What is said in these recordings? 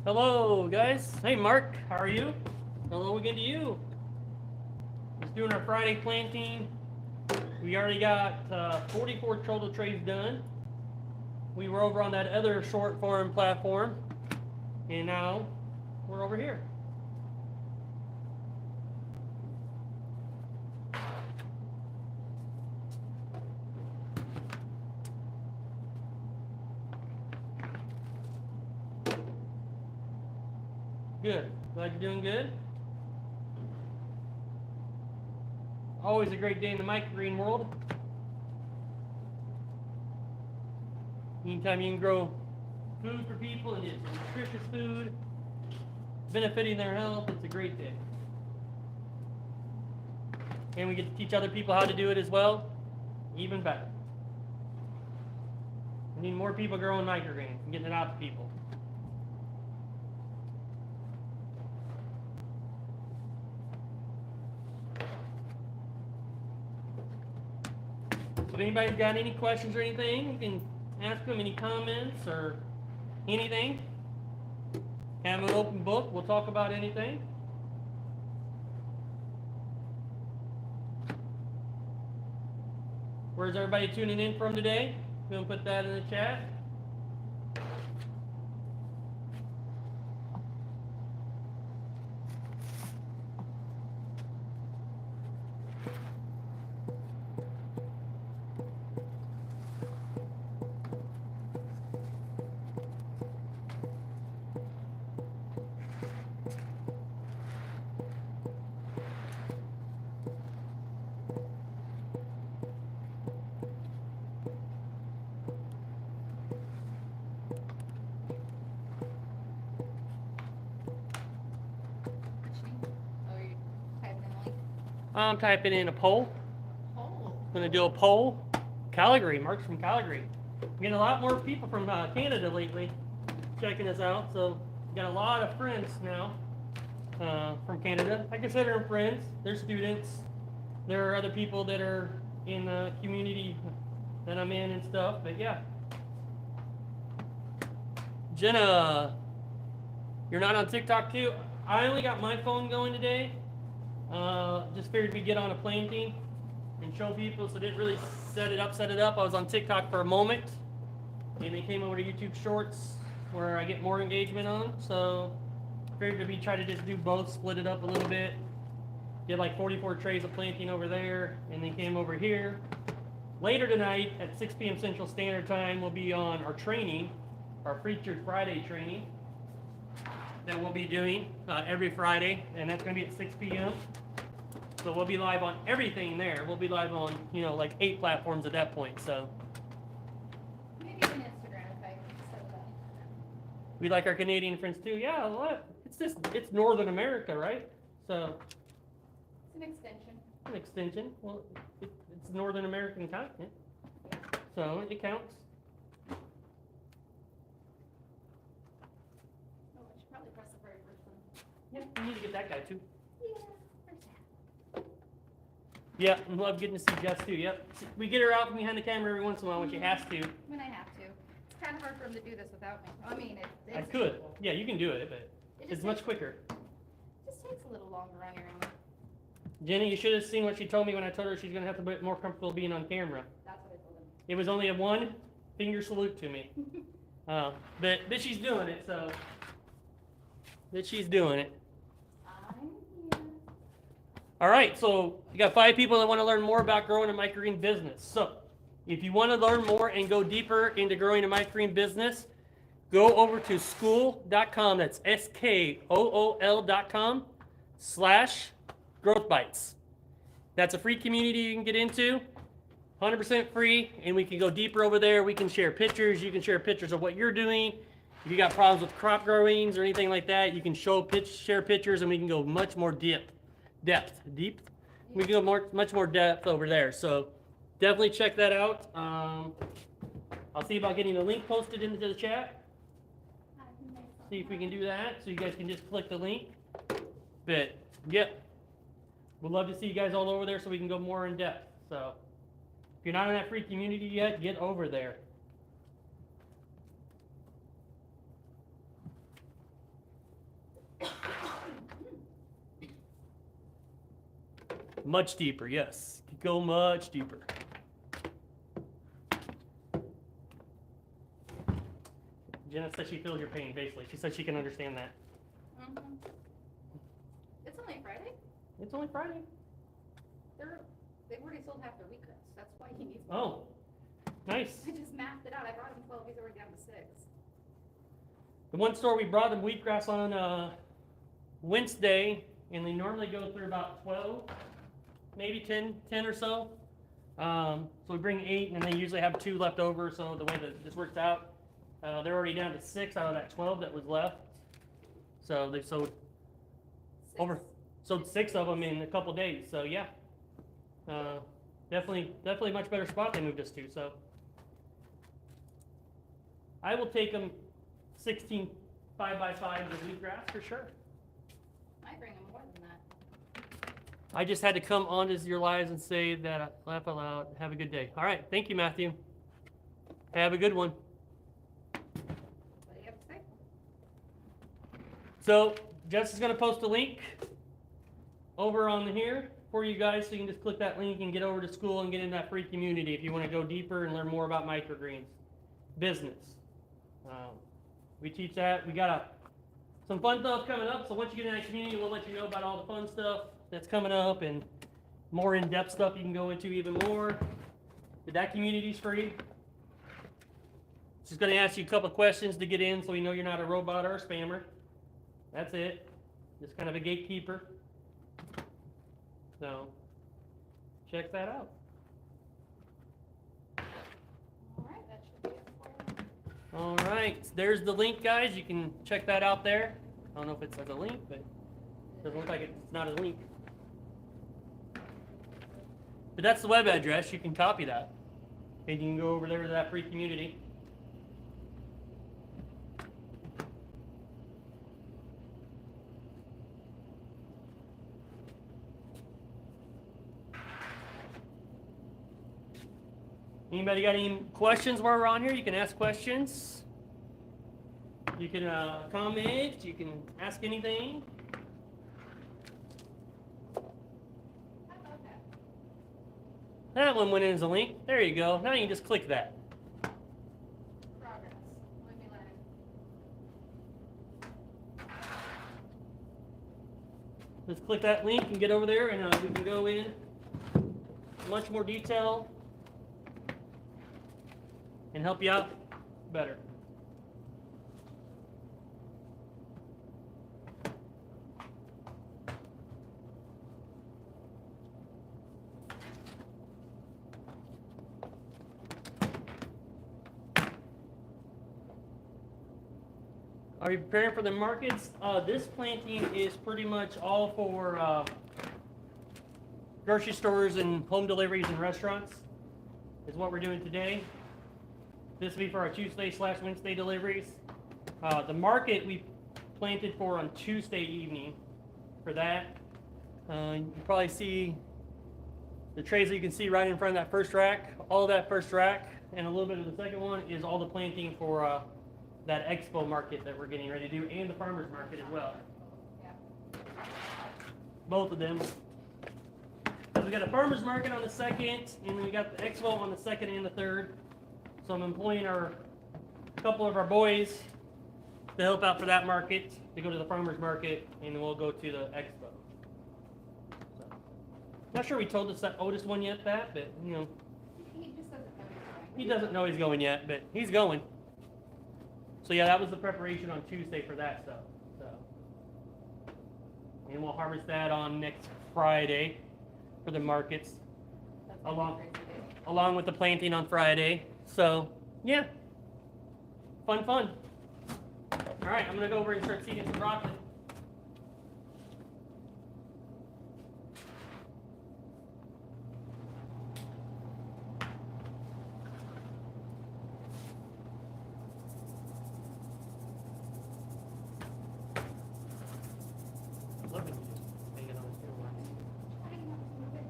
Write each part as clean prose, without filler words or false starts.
Hello, guys. Hey, Mark. How are you? Hello again to you. Just doing our Friday planting. We already got 44 total trays done. We were over on that other short farm platform, and now we're over here. Good. Glad you're doing good. Always a great day in the microgreen world. Anytime you can grow food for people and it's nutritious food, benefiting their health, it's a great day. And we get to teach other people how to do it as well, even better. We need more people growing microgreens and getting it out to people. If anybody's got any questions or anything, you can ask them any comments or anything. Have an open book. We'll talk about anything. Where's everybody tuning in from today? Go and put that in the chat. I'm typing in a poll. I'm going to do a poll. Calgary, Mark's from Calgary. I'm getting a lot more people from Canada lately checking us out. So we got a lot of friends now from Canada. I consider them friends. They're students. There are other people that are in the community that I'm in and stuff. But yeah. Jenna, you're not on TikTok too? I only got my phone going today. Just figured we'd get on a planting and show people, so didn't really set it up. I was on TikTok for a moment, and they came over to YouTube Shorts where I get more engagement on. So figured we try to just do both, split it up a little bit. Did like 44 trays of planting over there, and then came over here. Later tonight at 6 p.m. Central Standard Time, we'll be on our training, our Featured Friday training that we'll be doing every Friday, and that's going to be at 6 p.m. So we'll be live on everything there. We'll be live on, like 8 platforms at that point. So maybe even Instagram if I set that. We like our Canadian friends too. Yeah, it's Northern America, right? So It's an extension. An extension. Well, it's Northern American continent, so it counts. Oh, I should probably press the very first one. Yeah, we need to get that guy too. Yeah, where's that? Yeah, I love getting to see Jess too. Yep. We get her out from behind the camera every once in a while when she has to. When I have to. It's kind of hard for him to do this without me. I mean, I could. Yeah, you can do it, but it's much quicker. It just takes a little longer on your end. Jenny, you should have seen what she told me when I told her she's going to have to be more comfortable being on camera. That's what I told him. It was only a 1 finger salute to me. But she's doing it, so. She's doing it. I'm here. All right, so you got 5 people that want to learn more about growing a microgreen business. So if you want to learn more and go deeper into growing a microgreen business, go over to school.com. That's SKOOL.com/growth bites. That's a free community you can get into, 100% free, and we can go deeper over there. We can share pictures. You can share pictures of what you're doing. If you got problems with crop growings or anything like that, you can share pictures, and we can go much more deep. We can go much more depth over there. So definitely check that out. I'll see about getting the link posted into the chat. See if we can do that, so you guys can just click the link. But yep, we'd love to see you guys all over there so we can go more in depth. So if you're not in that free community yet, get over there. Much deeper, yes. Could go much deeper. Jenna said she feels your pain, basically. She said she can understand that. Mm-hmm. It's only Friday. It's only Friday. They've already sold half their wheatgrass. That's why he needs more. Oh, nice. I just mapped it out. I brought him 12. He's already down to 6. The one store we brought them wheatgrass on Wednesday, and they normally go through about 12, maybe 10 or so. So we bring 8, and then they usually have 2 left over. So the way that this works out, they're already down to 6 out of that 12 that was left. So they sold 6 of them in a couple days. So yeah, definitely a much better spot they moved us to. So I will take them 16 5x5s of wheatgrass for sure. I bring him more than that. I just had to come onto your lives and say that. Laugh out loud. Have a good day. All right. Thank you, Matthew. Have a good one. What do you have to say? So Jess is going to post a link over on here for you guys, so you can just click that link and get over to school and get in that free community if you want to go deeper and learn more about microgreens business. We teach that. We got some fun stuff coming up. So once you get in that community, we'll let you know about all the fun stuff that's coming up and more in-depth stuff you can go into even more. But that community's free. Just going to ask you a couple of questions to get in so we know you're not a robot or a spammer. That's it. Just kind of a gatekeeper. So check that out. All right, that should be it for you. All right, there's the link, guys. You can check that out there. I don't know if it says a link, but it doesn't look like it's not a link. But that's the web address. You can copy that. And you can go over there to that free community. Anybody got any questions while we're on here? You can ask questions. You can comment. You can ask anything. How about that? That one went in as a link. There you go. Now you can just click that. Progress. Let me learn. Just click that link and get over there, and we can go in much more detail and help you out better. Are you preparing for the markets? This planting is pretty much all for grocery stores and home deliveries and restaurants is what we're doing today. This will be for our Tuesday/Wednesday deliveries. The market we planted for on Tuesday evening for that. You probably see the trays that you can see right in front of that first rack. All of that first rack and a little bit of the second one is all the planting for that expo market that we're getting ready to do, and the farmers market as well. Yeah. Both of them. So we got a farmers market on the 2nd, and then we got the expo on the 2nd and the 3rd. So I'm employing a couple of our boys to help out for that market, to go to the farmers market, and then we'll go to the expo. So, not sure we told us that Otis one yet, but you know, He just doesn't know he's going. he doesn't know he's going yet, but he's going. So yeah, that was the preparation on Tuesday for that stuff. So, and we'll harvest that on next Friday for the markets, That's along crazy day. along with the planting on Friday. So yeah, fun. All right, I'm gonna go over and start seeding some broccoli. Love it. Hang it on the camera. I didn't know to move it.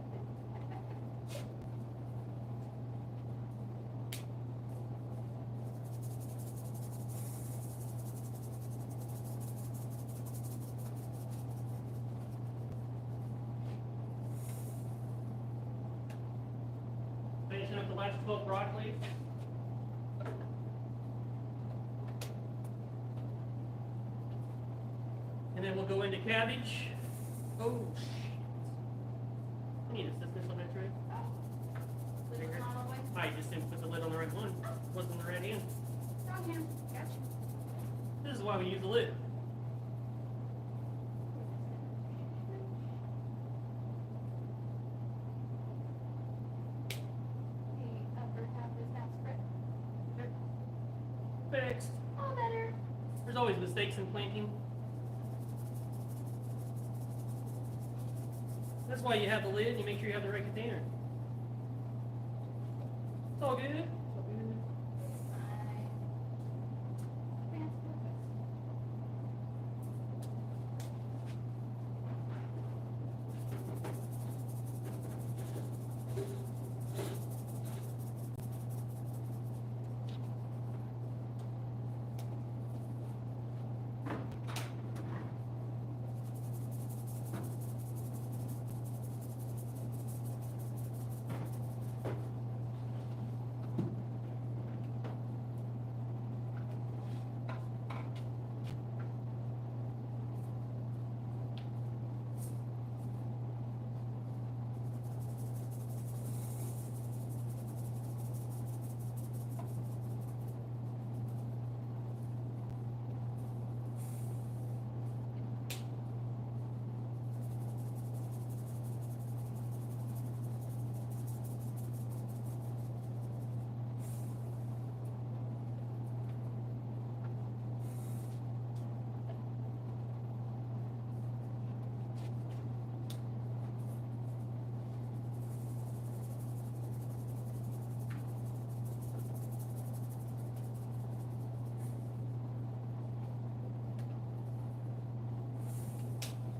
last 12 broccoli. And then we'll go into cabbage. Oh, shit. I need assistance on that tray. Put it on all the way. I just didn't put the lid on the right one. Wasn't the right hand. Wrong hand. Gotcha. This is why we use the lid. The upper half is half spread. Fixed. All better. There's always mistakes in planting. That's why you have the lid and you make sure you have the right container. It's all good.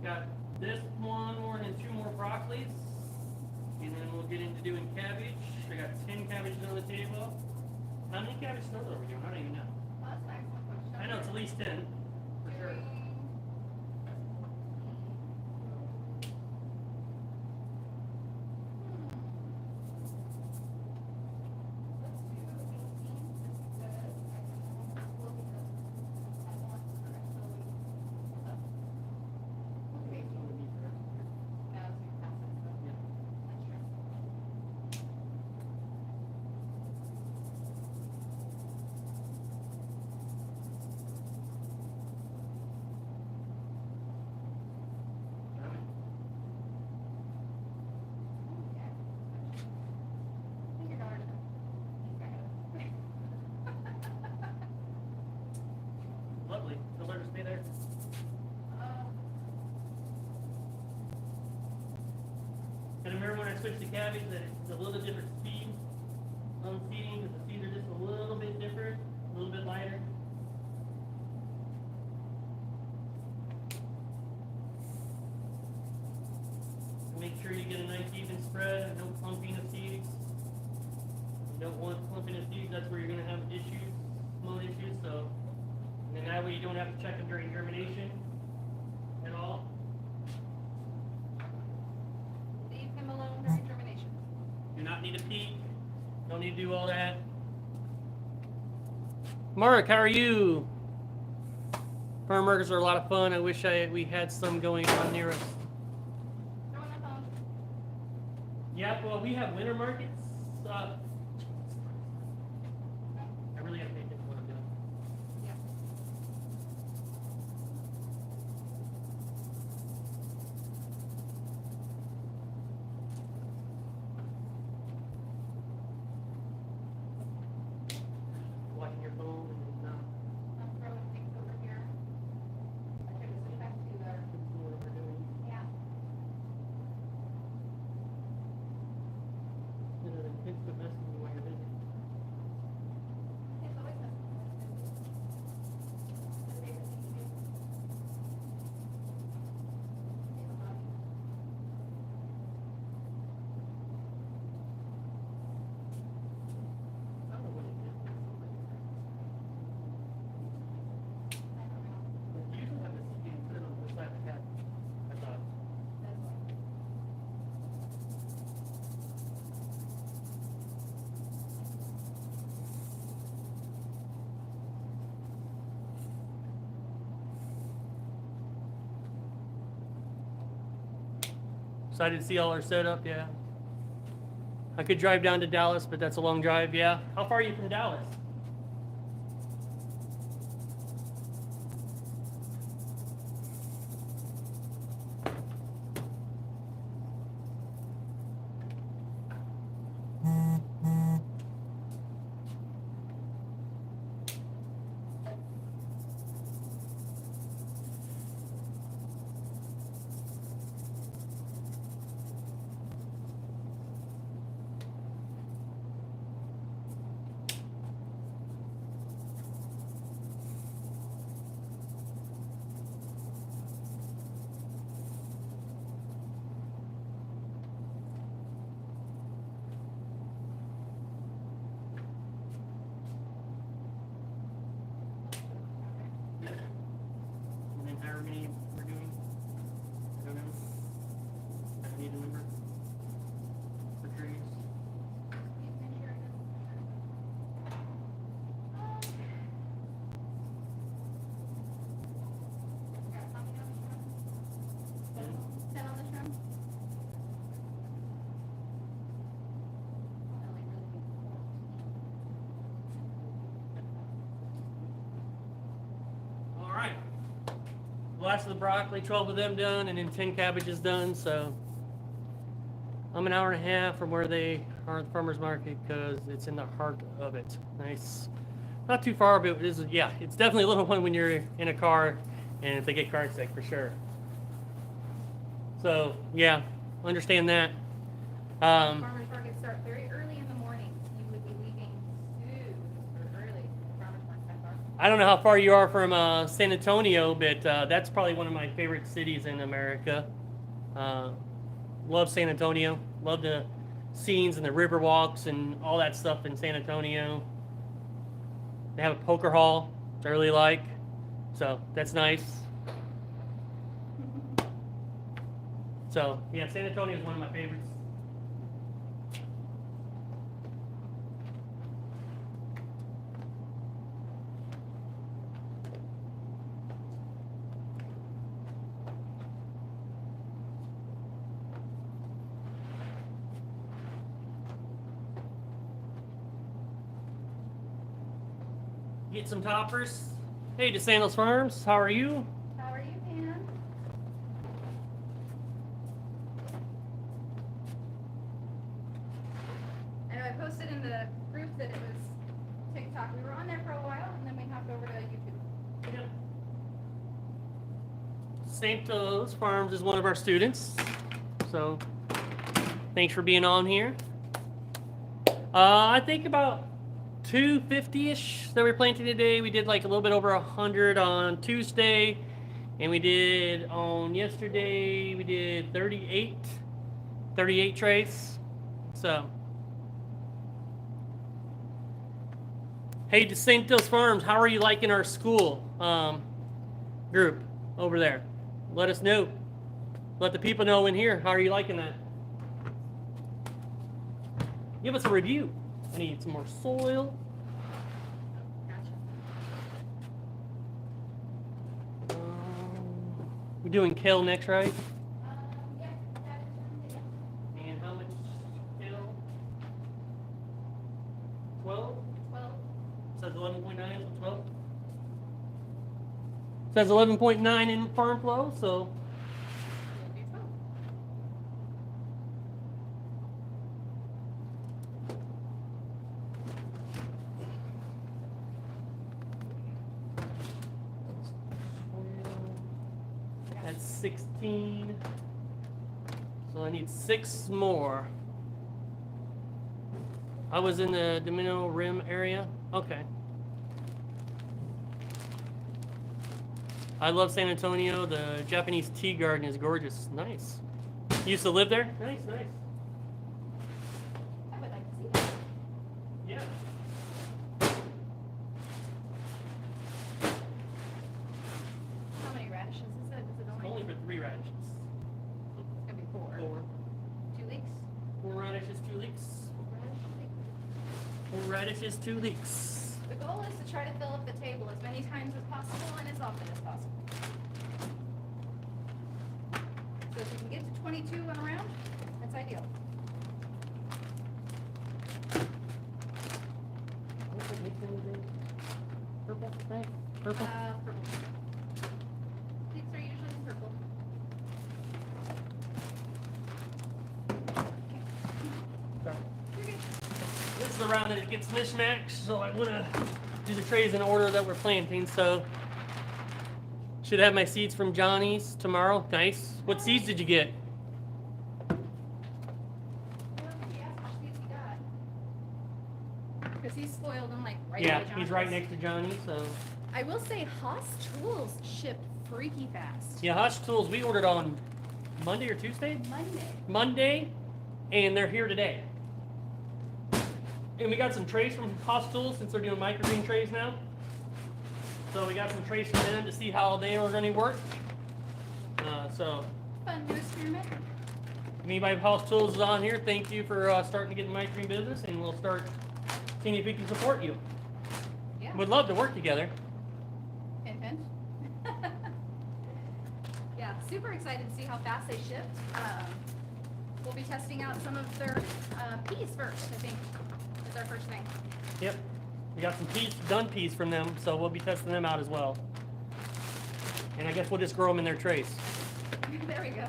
Got this one more and 2 more broccolis. And then we'll get into doing cabbage. I got 10 cabbages on the table. How many cabbage total are we doing? I don't even know. Well, that's an excellent question. I know it's at least 10, for sure. Lovely. They'll let her stay there. And remember when I switched to cabbage that it's a little bit different speed on seeding because the seeds are just a little bit different, a little bit lighter. Make sure you get a nice even spread, no clumping of seeds. You don't want clumping of seeds, that's where you're going to have issues, small issues. So, and then that way you don't have to check them during germination at all. Leave him alone during germination. Do not need a peek. Don't need to do all that. Mark, how are you? Farm markets are a lot of fun. I wish we had some going on near us. Throw in a phone. Yeah, well, we have winter markets. I really gotta pay attention to what I'm doing. Yeah. Watching your phone and I'm throwing things over here. I took a switch back to the, doing what we're doing. yeah. You know, the kids put messages Excited to see all our setup, yeah. I could drive down to Dallas, but that's a long drive, yeah. How far are you from Dallas? And then however many we're doing. I don't know. I need to remember. For trees. All right. Last of the broccoli, 12 of them done, and then 10 cabbages done. So I'm an hour and a half from where they are at the farmer's market because it's in the heart of it. Nice. Not too far, but it is, yeah, it's definitely a little one when you're in a car and if they get car sick for sure. So, yeah, understand that. Farmers markets start very early in the morning. You would be leaving super early. Farmers markets that far. I don't know how far you are from San Antonio, but that's probably one of my favorite cities in America. Love San Antonio. Love the scenes and the river walks and all that stuff in San Antonio. They have a poker hall, which I really like. So that's nice. So yeah, San Antonio is one of my favorites. Get some toppers. Hey, DeSantos Farms, how are you? How are you, Pam? I know I posted in the group that it was TikTok. We were on there for a while, and then we hopped over to YouTube. Yeah. Santos Farms is one of our students, so thanks for being on here. I think about 250-ish that we're planting today. We did like a little bit over 100 on Tuesday, and we did on yesterday, we did 38 trays. So, hey, DeSantos Farms, how are you liking our school group over there? Let us know. Let the people know in here. How are you liking that? Give us a review. I need some more soil. Gotcha. We're doing kale next, right? Yeah, that is one. And how much kale? 12? 12. Says 11.9, so 12. Says 11.9 in farm flow, so We'll do 12. that's 16. So I need 6 more. I was in the Domino Rim area. Okay. I love San Antonio. The Japanese tea garden is gorgeous. Nice. You used to live there? Nice, nice. I would like to see that. Yeah. How many radishes is it? Is it Only for 3 radishes. It's gonna be 4. 4. 2 weeks? 4 radishes, 2 leeks. Radish. 4 radishes, 2 leeks. The goal is to try to fill up the table as many times as possible and as often as possible. So if you can get to 22 on a round, that's ideal. Purple, right? Purple. Purple. These are usually purple. Sorry. You're good. This is the round that it gets mishmashed, so I want to do the trays in order that we're planting. So should have my seeds from Johnny's tomorrow. Nice. What seeds did you get? Because he's spoiled and like right Yeah, by Johnny's. he's right next to Johnny. So I will say Haas Tools shipped freaky fast. yeah, Hush Tools we ordered on Monday or Tuesday. Monday, and they're here today. And we got some trays from Hush Tools since they're doing microgreen trays now. So we got some trays from them to see how they were going to work. So Fun new experiment. if anybody from Hush Tools is on here, thank you for starting to get in the microgreen business, and we'll start seeing if we can support you. Yeah. Would love to work together. Hint, hint. Yeah, super excited to see how fast they shipped. We'll be testing out some of their peas first, I think, is our first thing. Yep. We got some done peas from them, so we'll be testing them out as well. And I guess we'll just grow them in their trays. There we go.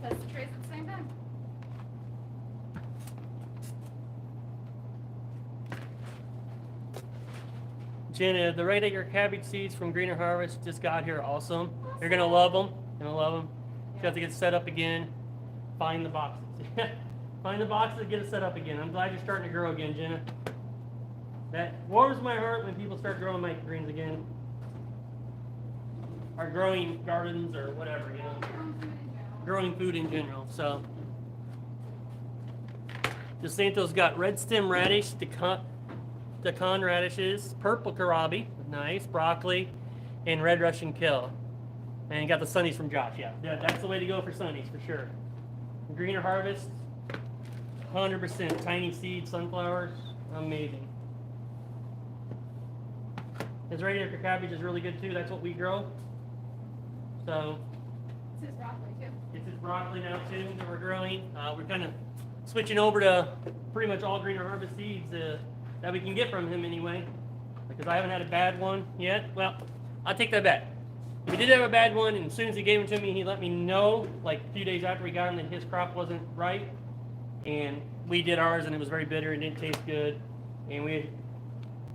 Test the trays at the same time. Jenna, the right at your cabbage seeds from Greener Harvest just got here. Awesome. You're gonna love them. You're gonna love them. You have to get set up again. Find the boxes. Find the boxes. Get it set up again. I'm glad you're starting to grow again, Jenna. That warms my heart when people start growing microgreens again, or growing gardens or whatever, you know, growing food in general. So, DeSanto's got red stem radish, dakan radishes, purple kohlrabi, nice, broccoli, and red Russian kale. And you got the sunnies from Josh. Yeah, that's the way to go for sunnies for sure. Greener Harvest, 100% tiny seed sunflowers, amazing. His radiator cabbage is really good too. That's what we grow. So It's his broccoli too. it's his broccoli now too that we're growing. We're kind of switching over to pretty much all Greener Harvest seeds that we can get from him anyway, because I haven't had a bad one yet. Well, I'll take that back. If he did have a bad one, and as soon as he gave him to me, he let me know like a few days after we got him that his crop wasn't right, and we did ours and it was very bitter and didn't taste good. And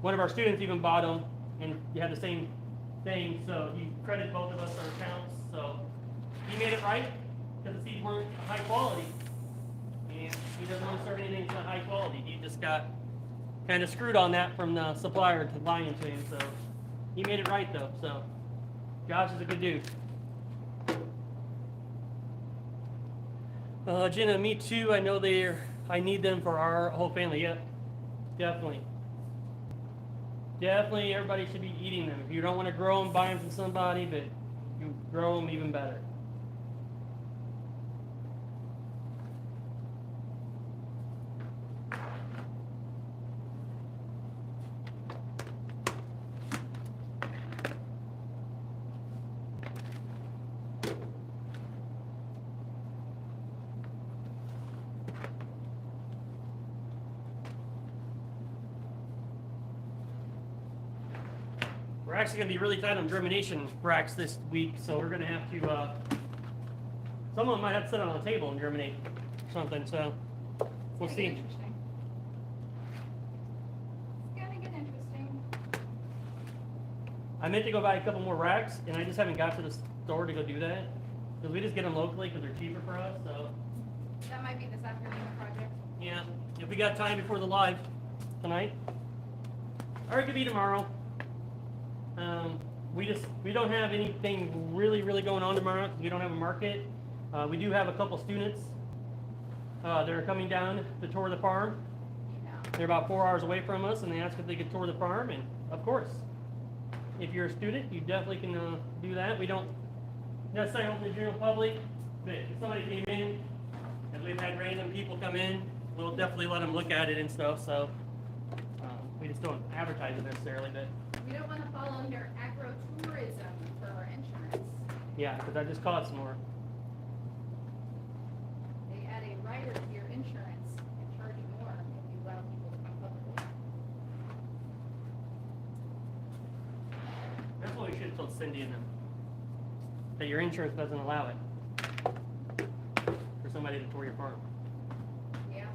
one of our students even bought them, and you had the same thing. So he credited both of us our accounts. So he made it right because the seeds weren't high quality, and he doesn't want to serve anything that's not high quality. He just got kind of screwed on that from the supplier to lying to him. So he made it right though. So Josh is a good dude. Jenna, me too. I know I need them for our whole family. Yep, definitely. Definitely, everybody should be eating them. If you don't want to grow them, buy them from somebody, but you grow them even better. We're actually going to be really tight on germination racks this week, so we're going to have to, some of them might have to sit on a table and germinate something, so we'll see. Interesting. It's gonna get interesting. I meant to go buy a couple more racks, and I just haven't got to the store to go do that, because we just get them locally because they're cheaper for us, so. That might be this afternoon project. Yeah, if we got time before the live tonight, or it could be tomorrow. We don't have anything really going on tomorrow because we don't have a market. We do have a couple students that are coming down to tour the farm. Yeah. They're about 4 hours away from us, and they asked if they could tour the farm. And of course, if you're a student, you definitely can do that. We don't necessarily open to the general public, but if somebody came in, and we've had random people come in, we'll definitely let them look at it and stuff. So We just don't advertise it necessarily, but We don't want to fall under agro-tourism for our insurance. yeah, because that just costs more. They add a rider to your insurance and charge you more if you allow people to come publicly. That's what we should have told Cindy and them. That your insurance doesn't allow it for somebody to tour your farm. Yeah.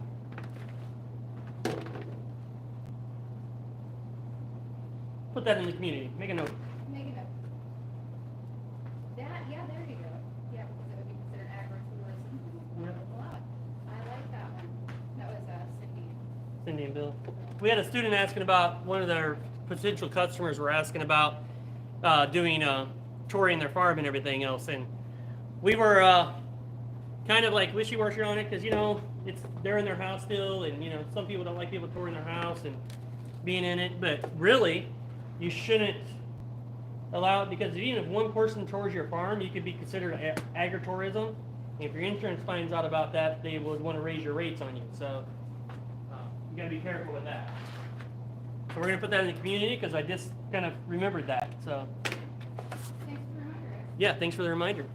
Put that in the community. Make a note. Make it up. That, yeah, there you go. Yeah, because it would be considered agro-tourism. Yep. Allow it. I like that one. That was Cindy. Cindy and Bill. We had a student asking about, one of their potential customers were asking about doing touring their farm and everything else, and we were kind of like wishy-washy on it because they're in their house still, and some people don't like people touring their house and being in it, but really you shouldn't allow it, because even if one person tours your farm, you could be considered agritourism. And if your insurance finds out about that, they would want to raise your rates on you, so you got to be careful with that. So we're going to put that in the community because I just kind of remembered that. So Thanks for the reminder. yeah, thanks for the reminder.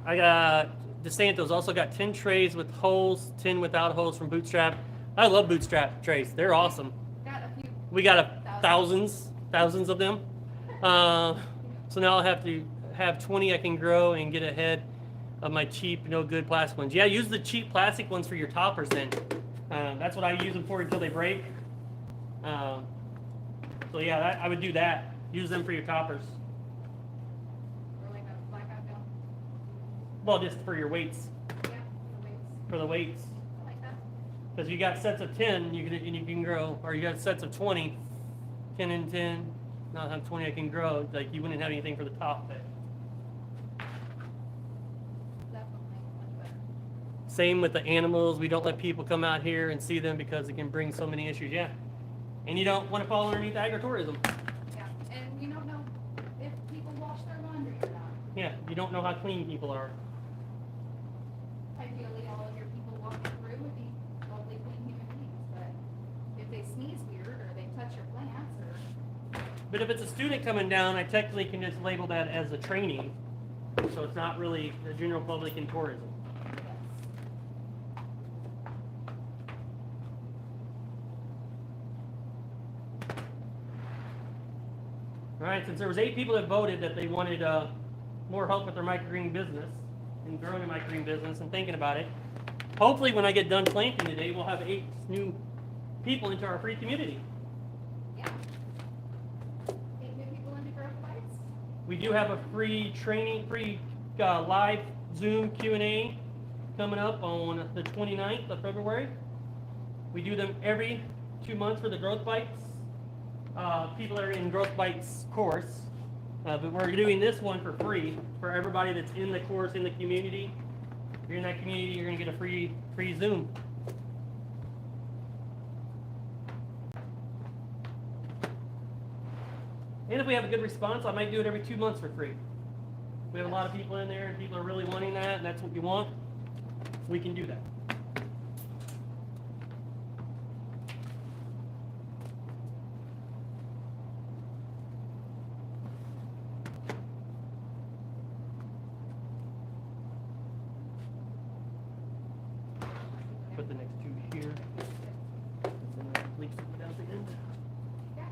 I got DeSanto's also got 10 trays with holes, 10 without holes from Bootstrap. I love Bootstrap trays. They're awesome. Got a few. We got thousands of them. So now I'll have to have 20 I can grow and get ahead of my cheap, no good plastic ones. Yeah, use the cheap plastic ones for your toppers then. That's what I use them for until they break. So yeah, I would do that. Use them for your toppers. Or like a blackout film. Well, just for your weights, Yeah, the weights. for the weights. I like that. Because you got sets of 10, you can grow, or you got sets of 20, 10 and 10. Not have 20 I can grow. Like you wouldn't have anything for the top. But Definitely much better. same with the animals. We don't let people come out here and see them because it can bring so many issues. Yeah. And you don't want to fall underneath agritourism. Yeah, and you don't know if people wash their laundry or not. Yeah, you don't know how clean people are. Ideally, all of your people walking through would be lovely, clean human beings, but if they sneeze weird or they touch your plants or, But if it's a student coming down, I technically can just label that as a training. So it's not really the general public in tourism. All right, since there was 8 people that voted that they wanted more help with their microgreen business and growing a microgreen business and thinking about it, hopefully when I get done planting today, we'll have 8 new people into our free community. yeah. 8 new people into growth bites? We do have a free training, free live Zoom Q&A coming up on the 29th of February. We do them every 2 months for the Growth Bites. People that are in Growth Bites course. But we're doing this one for free for everybody that's in the course, in the community. If you're in that community, you're going to get a free Zoom. And if we have a good response, I might do it every 2 months for free. If we have a lot of people in there and people are really wanting that and that's what you want, we can do that. Put the next 2 here. And then leave some down at the end. Yeah.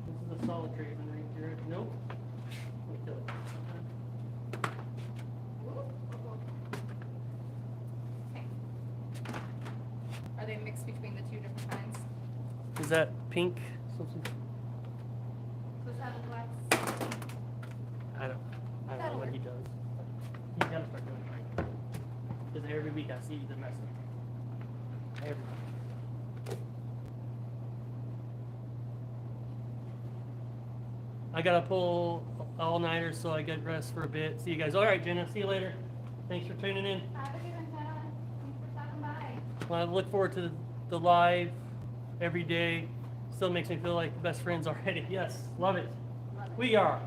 This is a solid tree underneath here. Nope. Let me kill it. is that pink? Something? Supposed to have a black. I don't know That'll what work. he does. He's gotta start doing it right. Because every week I see the mess up. Every week. I gotta pull all-nighters so I get rest for a bit. See you guys. All right, Jenna. See you later. Thanks for tuning in. Have a good one, Todd. Thanks for stopping by. Well, I look forward to the live every day. Still makes me feel like best friends already. Yes, love it. Love it. We are.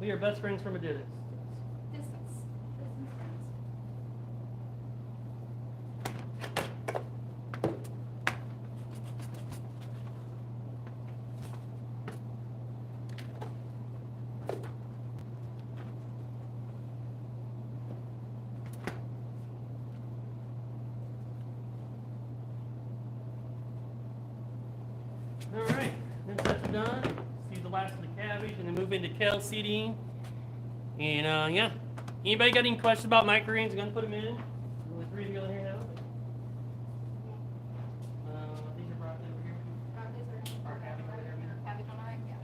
We are best friends from a distance. Distance. Distance friends. All right, once that's done, see the last of the cabbage, and then move into kale seeding. And yeah, anybody got any questions about microgreens? I'm gonna put them in. Only 3 to go in here now. These are broccoli over here. Broccoli's are in Our cabbage over there, man. Cabbage on the right, yeah.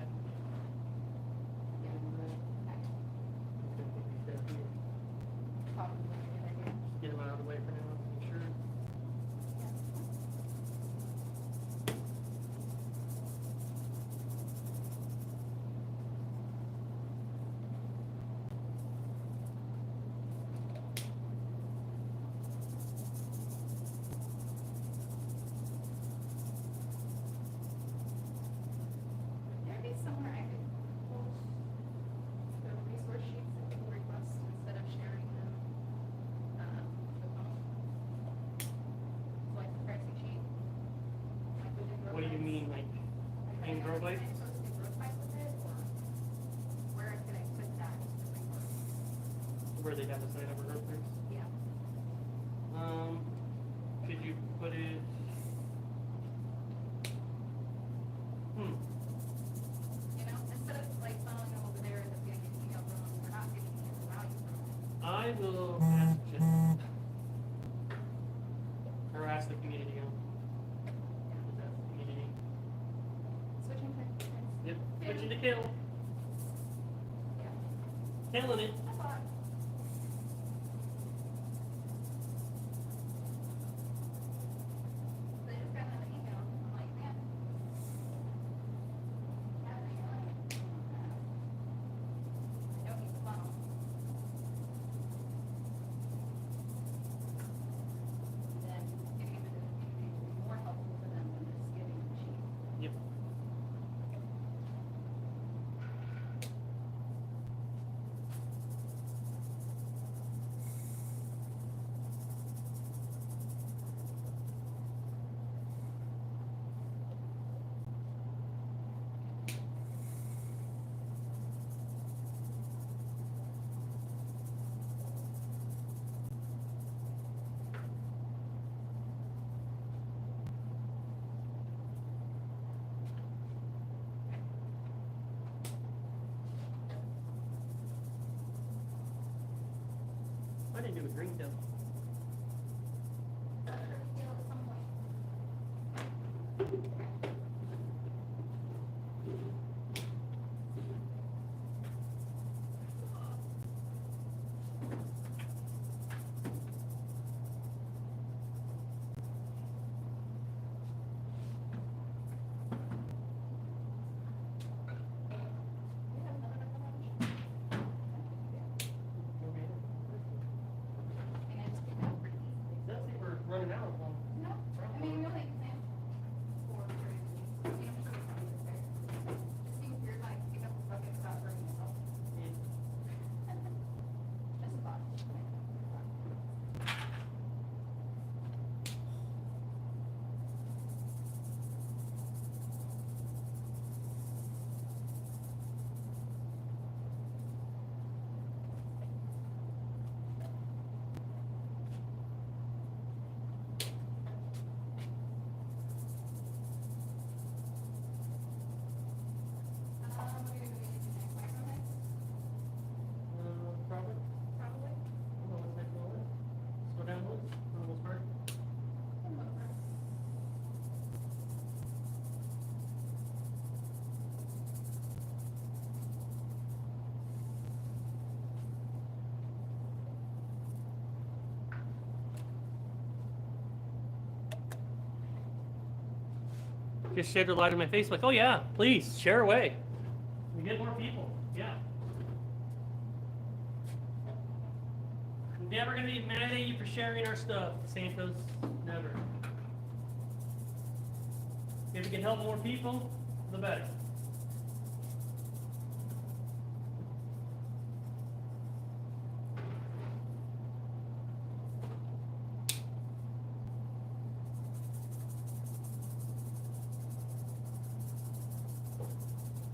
Probably a good idea. Get them out of the way for now. Make sure. There'd be somewhere I could post the resource sheets that people request instead of sharing them, with them. So like the pricing sheet. Like we did grow What do you lights. mean, like in grow lights? Am I supposed to do grow lights with it, or where could I put that resource? Where they have to sign up for group groups? Yeah. Could you put it? You know, instead of like funneling them over there, that's gonna get email from them, we're not getting any value from them. I will ask Jen. Or ask the community. Is that the community? Switching to. Yep. Switching to kale. Yeah. Killing it. That's all. They just got another email. I'm like, man. I don't need the funnel. Then getting into the community will be more helpful for them than just giving the sheet. Yep. I didn't do a green though. At some point. We have another lunch. And just shed the light on my face. Like, oh yeah, please share away. We get more people. Yeah. I'm never gonna be mad at you for sharing our stuff, Santos. Never. If we can help more people, the better.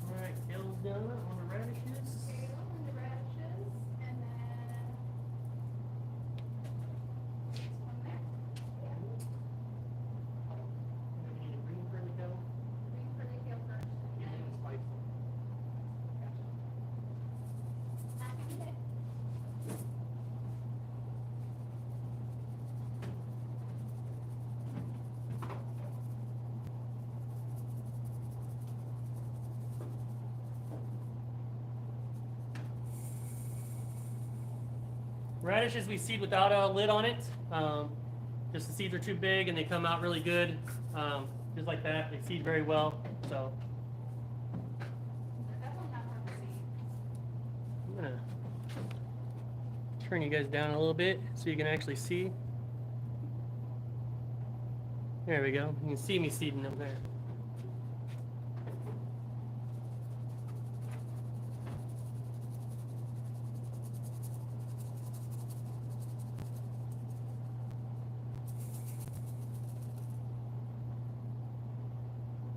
All right, Kale's done on the radishes. Kale and the radishes, and then this one there. Yeah. And we need a green curly kale. Green curly kale first, and And then then spice. happy to hit. Radishes we seed without a lid on it. Just the seeds are too big and they come out really good. Just like that, they seed very well. So That one not hard to see. I'm gonna turn you guys down a little bit so you can actually see. There we go. You can see me seeding them there.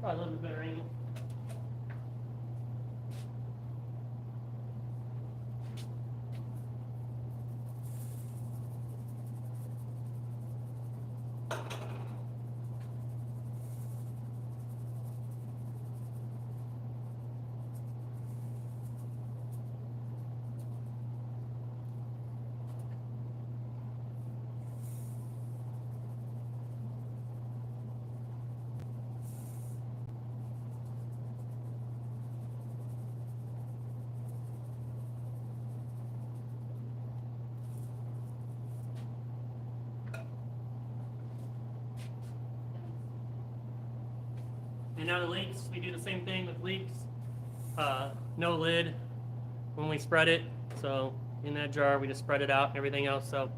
Probably a little bit better angle. And now the leeks, we do the same thing with leeks. No lid when we spread it. So in that jar, we just spread it out and everything else. So,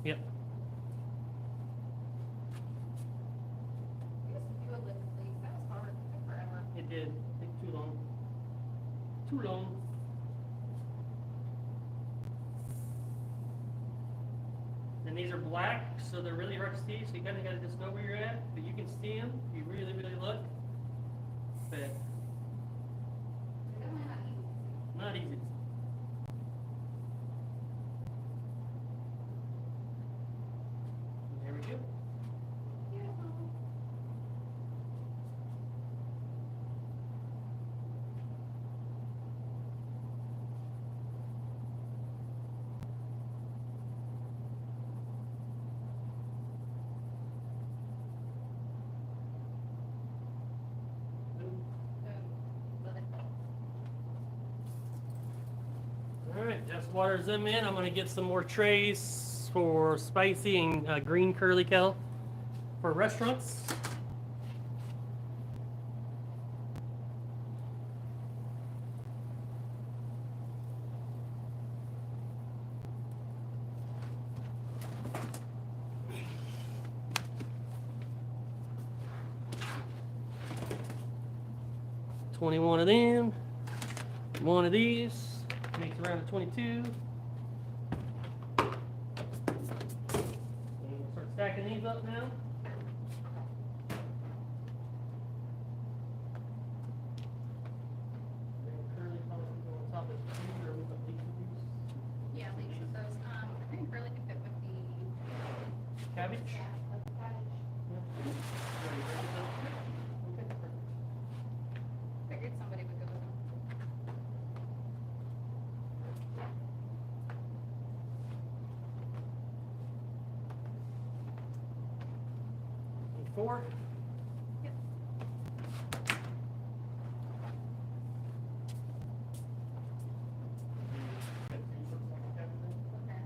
yep. We used to do a lid with leeks. That was hard. It took forever. It did take too long. Too long. And these are black, so they're really hard to see. So you kind of got to just know where you're at. But you can see them if you really, really look. But They're definitely not easy to see. not easy. There we go. Beautiful. Love it. All right, just waters them in. I'm gonna get some more trays for spicy and green curly kale for restaurants. $21 of them, one of these, makes around a 22. And we'll start stacking these up now. Curly color can go on top of these, or we put these with these. Yeah, leeks with those. I think curly can fit with the Cabbage? with the cabbage. Figured somebody would go with them. Four. Yep. Okay.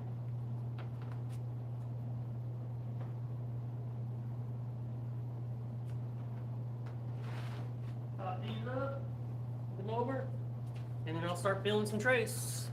start filling some trays.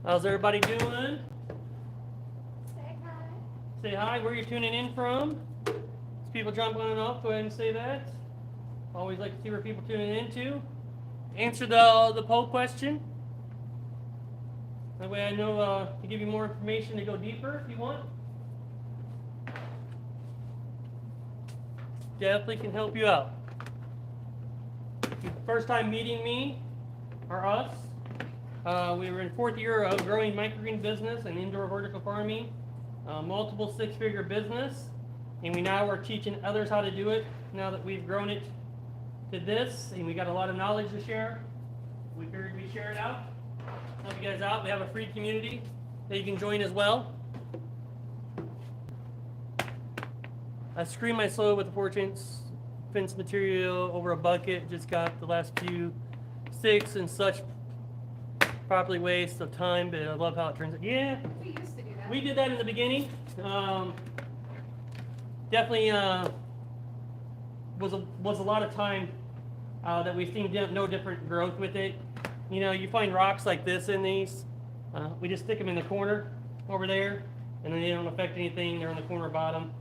How's everybody doing? Say hi. Say hi, where you tuning in from? There's people jumping on and off, go ahead and say that. Always like to see where people tuning into. Answer the poll question. That way I know to give you more information to go deeper if you want. Definitely can help you out. First time meeting me, or us, we were in 4th year of growing microgreen business and indoor vertical farming, multiple 6-figure business, and we now are teaching others how to do it now that we've grown it to this, and we got a lot of knowledge to share. We figured we'd share it out, help you guys out. We have a free community that you can join as well. I screened my soil with a 4-inch fence material over a bucket. Just got the last few sticks and such. Probably waste of time, but I love how it turns out. Yeah, We used to do that. we did that in the beginning. Definitely was a lot of time that we've seen no different growth with it. You know, you find rocks like this in these. We just stick them in the corner over there, and then they don't affect anything. They're on the corner bottom.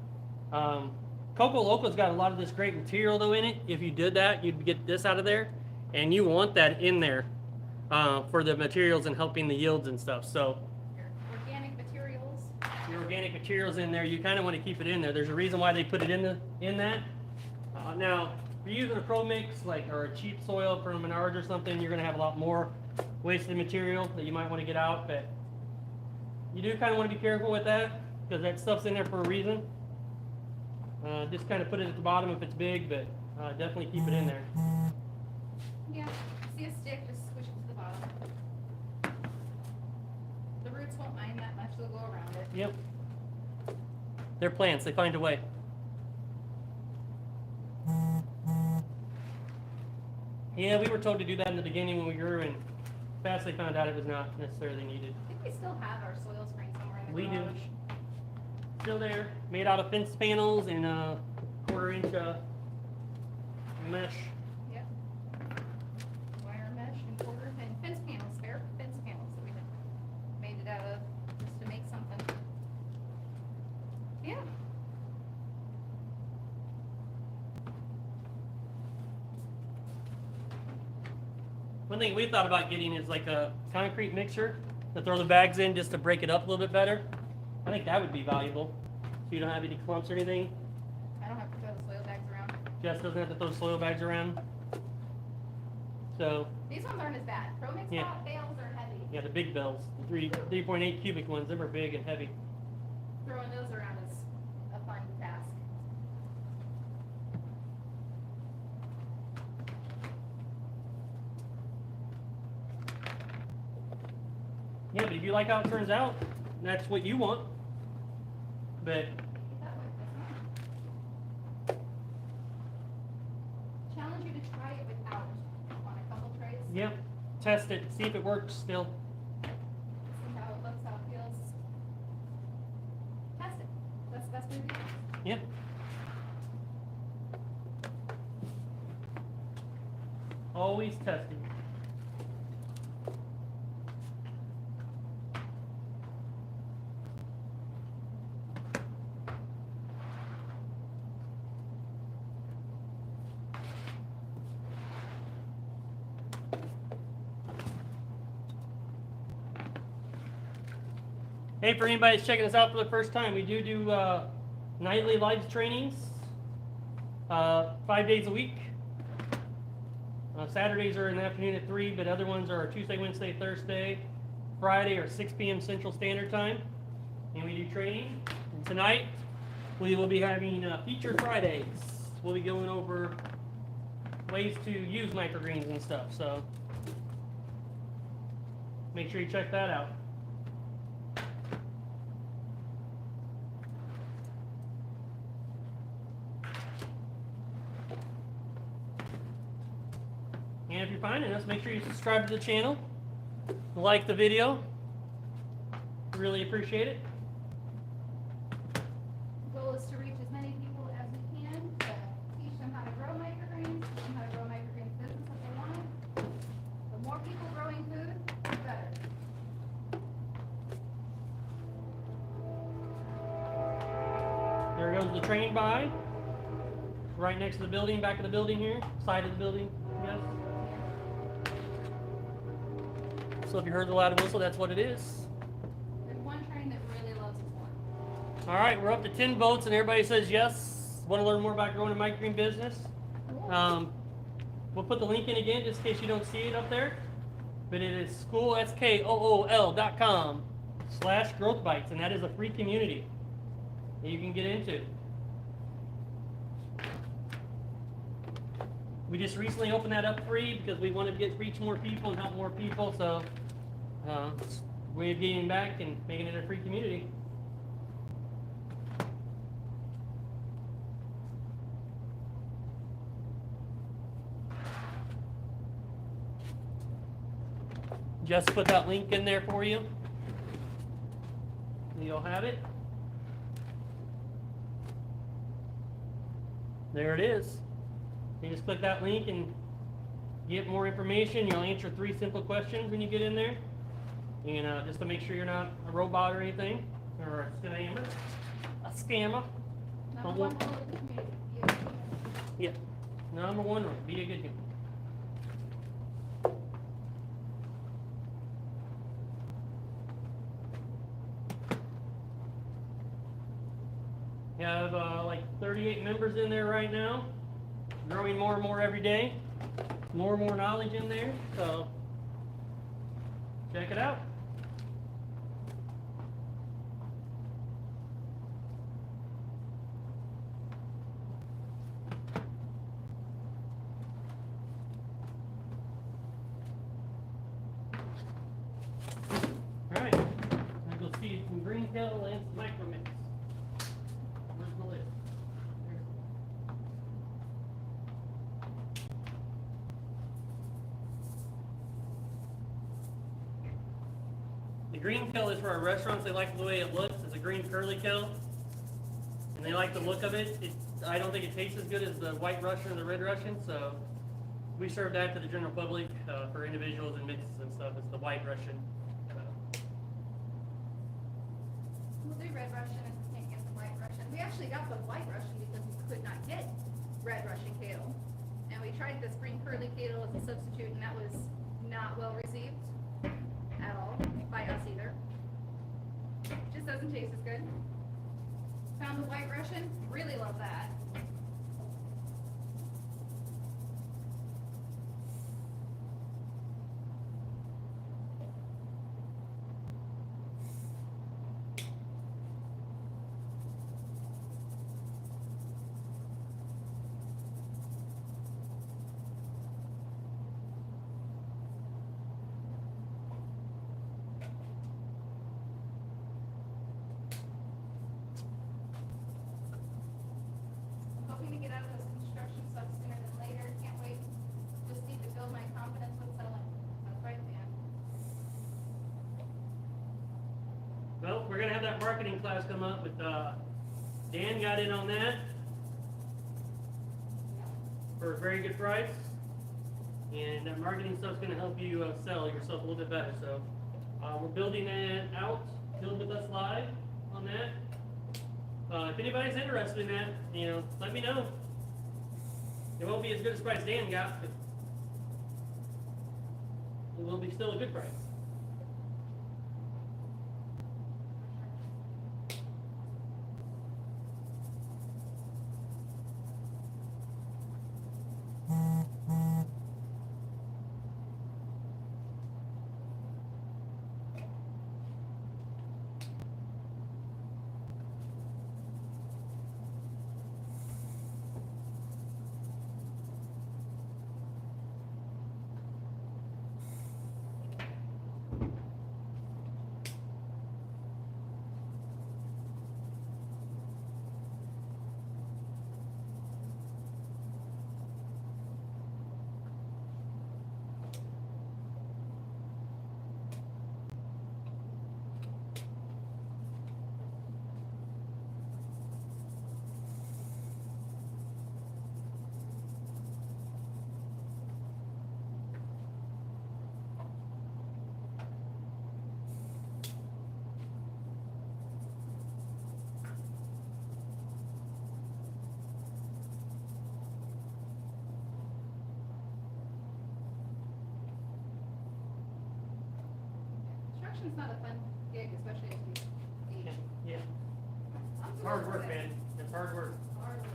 Coco Loco's got a lot of this great material though in it. If you did that, you'd get this out of there, and you want that in there for the materials and helping the yields and stuff. So Your organic materials. your organic materials in there, you kind of want to keep it in there. There's a reason why they put it in that. Now, if you're using a pro mix like or a cheap soil from Menards or something, you're going to have a lot more wasted material that you might want to get out. But you do kind of want to be careful with that because that stuff's in there for a reason. Just kind of put it at the bottom if it's big, but definitely keep it in there. Yeah. See a stick, just squish it to the bottom. The roots won't mind that much, they'll go around it. Yep. They're plants. They find a way. Yeah, we were told to do that in the beginning when we grew, and fast they found out it was not necessarily needed. I think we still have our soil screen somewhere in the We do. garage. Still there. Made out of fence panels and a 1/4 inch mesh. Yep. Wire mesh and fence panels, spare fence panels that we had made it out of just to make something. Yeah. One thing we thought about getting is like a concrete mixer to throw the bags in just to break it up a little bit better. I think that would be valuable. So you don't have any clumps or anything. I don't have to throw the soil bags around. Jess doesn't have to throw soil bags around. So, These ones aren't as bad. Pro mix Yeah. bales are heavy. yeah, the big bells, the 3.8 cubic ones, them are big and heavy. Throwing those around is a fun task. Yeah, but if you like how it turns out, that's what you want. But That way, that's fine. Challenge you to try it without on a couple trays. yeah, test it, see if it works still. See how it looks, how it feels. Test it. That's the best way to do it. Yep. Always testing. Hey, for anybody that's checking us out for the first time, we do nightly live trainings, 5 days a week. Saturdays are in the afternoon at 3, but other ones are Tuesday, Wednesday, Thursday, Friday, or 6 p.m. Central Standard Time. And we do training. And tonight, we will be having Feature Fridays. We'll be going over ways to use microgreens and stuff. So make sure you check that out. And if you're finding us, make sure you subscribe to the channel, like the video. Really appreciate it. The goal is to reach as many people as we can to teach them how to grow microgreens, teach them how to grow microgreens business if they want. The more people growing food, the better. There goes the train by. Right next to the building, back of the building here, side of the building, yes. So if you heard the loud whistle, that's what it is. There's one train that really loves its horn. All right, we're up to 10 votes, and everybody says yes. Want to learn more about growing a microgreen business? We'll put the link in again just in case you don't see it up there. But it is skool.com/growthbites, and that is a free community that you can get into. We just recently opened that up free because we wanted to reach more people and help more people. So it's a way of giving back and making it a free community. Just put that link in there for you. You'll have it. There it is. You just click that link and get more information. You'll answer 3 simple questions when you get in there. And just to make sure you're not a robot or anything, or a scammer. Number one rule of the community, be a good human. Yeah. Number 1 rule, be a good human. We have like 38 members in there right now. Growing more and more every day. More and more knowledge in there. So check it out. All right. Now go see some green kettle and some micromix. Where's the lid? There. The green kettle is for our restaurants. They like the way it looks. It's a green curly kettle. And they like the look of it. I don't think it tastes as good as the white Russian or the red Russian, so we serve that to the general public for individuals and mixes and stuff. It's the white Russian. We'll do red Russian if we can't get the white Russian. We actually got the white Russian because we could not get red Russian kettle. And we tried this green curly kettle as a substitute, and that was not well received at all by us either. Just doesn't taste as good. Found the white Russian, really love that. Hoping to get out of this construction stuff sooner than later. Can't wait. Just need to build my confidence with selling. That's right, man. Well, we're going to have that marketing class come up with Dan got in on that for a very good price. And that marketing stuff's going to help you sell yourself a little bit better. So we're building that out. Build with us live on that. If anybody's interested in that, let me know. It won't be as good as price Dan got, but it will be still a good price. Russian's not a fun gig, especially as we age. Yeah. I'm It's too hard old for work, this. man. It's hard work. Hard work.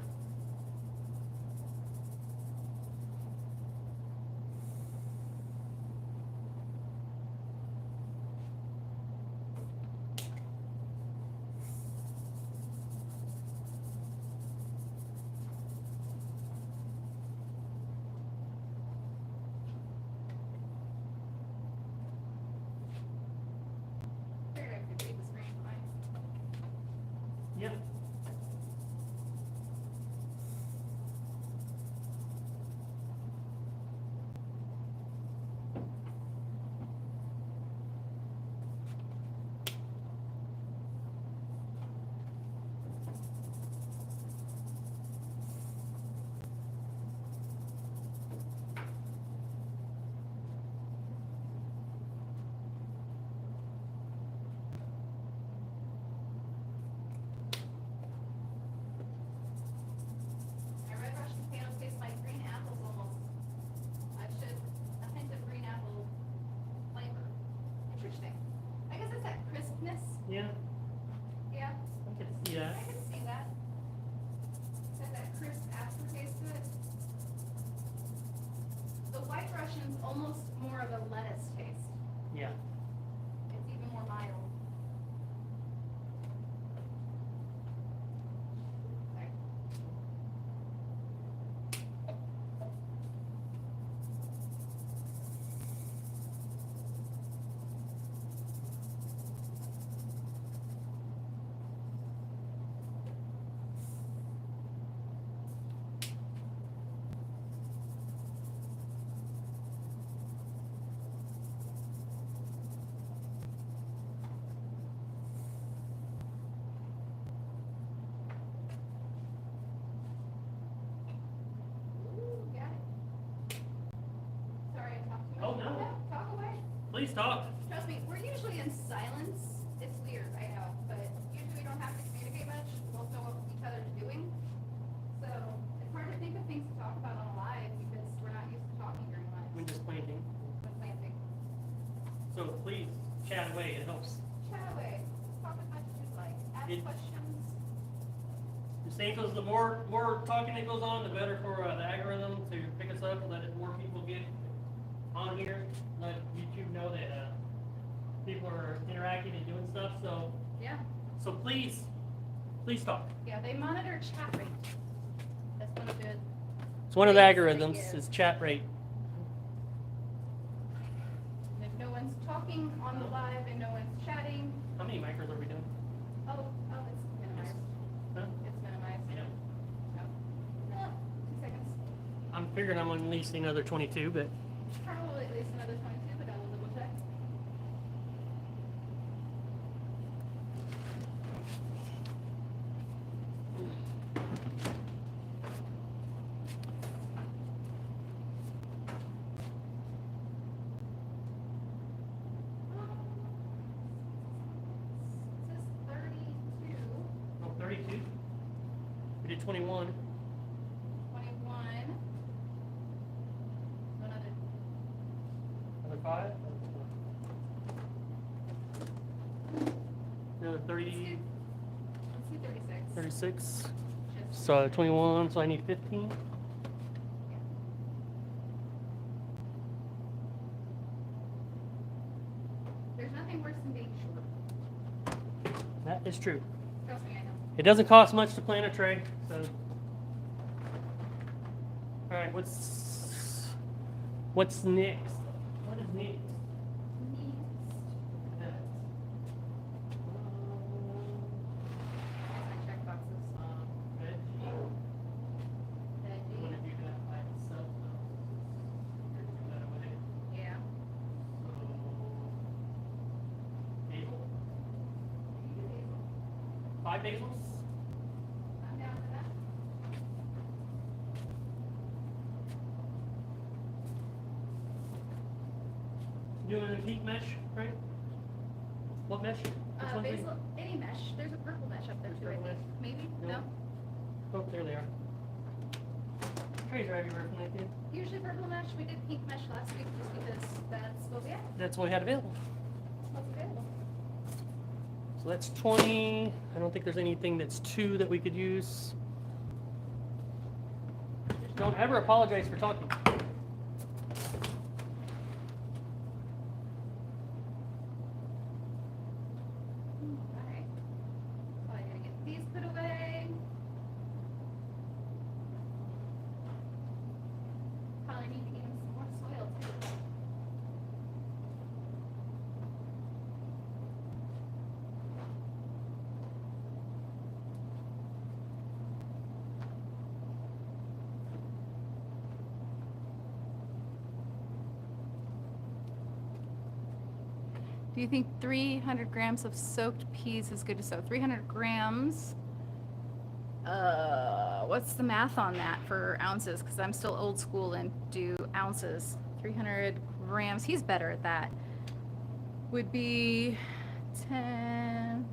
Figured I could read the screen for mine. Yep. My red Russian potatoes taste like green apples almost. A hint of green apple flavor. Interesting. I guess it's that crispness. Yeah. Yeah, I can see that. I can see that. It's got that crisp aftertaste to it. The white Russian's almost more of a lettuce taste. Yeah. It's even more mild. Sorry. Ooh, got it. Sorry, I talked too much. Oh, no. Talk away. Please talk. Trust me, we're usually in silence. It's weird, I know, but usually we don't have to communicate much. We'll know what each other's doing. So it's hard to think of things to talk about on a live because we're not used to talking during live. We're just planting. When planting. So please chat away. It helps. Chat away. Talk as much as you'd like. Ask questions. The same goes. The more talking that goes on, the better for the algorithm to pick us up, let more people get on here, let YouTube know that people are interacting and doing stuff. So Yeah. please talk. Yeah, they monitor chat rate. That's one of the It's one of the Please, algorithms thank you. is chat rate. and if no one's talking on the live and no one's chatting, How many micros are we doing? oh, it's minimized. Huh? It's minimized. Yeah. No. 2 seconds. I'm figuring I'm on at least another 22, but Probably at least another 22, but I will double check. It says 32, oh, 32. We did 21. 21. Another Another 5. Another 30, let's see 36. 36. Just, So 21. So I need 15. there's nothing worse than being short. That is true. Trust me, I know. It doesn't cost much to plant a tray. So, all right. What's next? What is next? That's my check boxes. Veggie. You want to do that by itself? Or do that away? Yeah. So, basil. 5 basils. I'm down for that. Doing a peak mesh, right? What mesh? Which one? Basil, any mesh. There's a purple mesh up there There's too, I purple think. mesh? Maybe? No. No? Oh, there they are. Trays are everywhere from that kid. Usually purple mesh. We did pink mesh last week just because that's what we had. That's what we had available. What's available. So that's 20. I don't think there's anything that's 2 that we could use. Just don't ever apologize for talking. Alright. Probably gonna get these put away. Probably need to get some more soil too. Do you think 300 grams of soaked peas is good to sow? 300 grams. What's the math on that for ounces? Because I'm still old school and do ounces. 300 grams. He's better at that. Would be 10.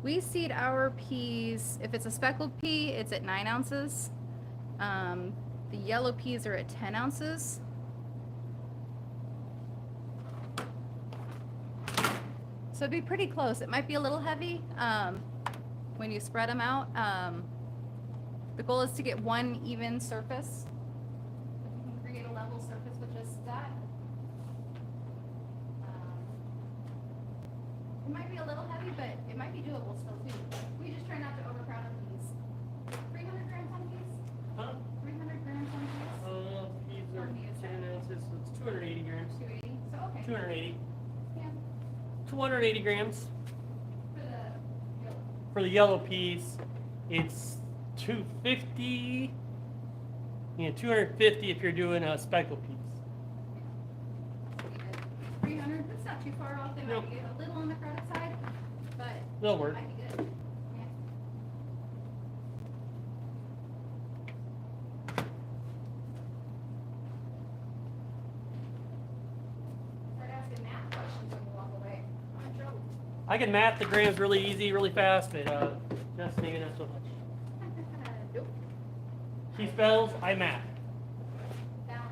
We seed our peas. If it's a speckled pea, it's at 9 ounces. The yellow peas are at 10 ounces. So it'd be pretty close. It might be a little heavy when you spread them out. The goal is to get one even surface. If you can create a level surface with just that. It might be a little heavy, but it might be doable still too. We just try not to overcrowd on peas. 300 grams on peas? Huh? 300 grams on peas? Peas are 10 ounces, so it's 280 grams. 280. So okay. 280. Yeah. 280 grams. For the yellow. For the yellow peas, it's 250. Yeah, 250 if you're doing a speckled peas. 300. That's not too far off. They Nope. might be a little on the crowded side, but They'll work. might be good. Yeah. Start asking math questions when you walk away. I'm in trouble. I can math the grams really easy, really fast, but just maybe not so much. Nope. She spells, I math. Balance.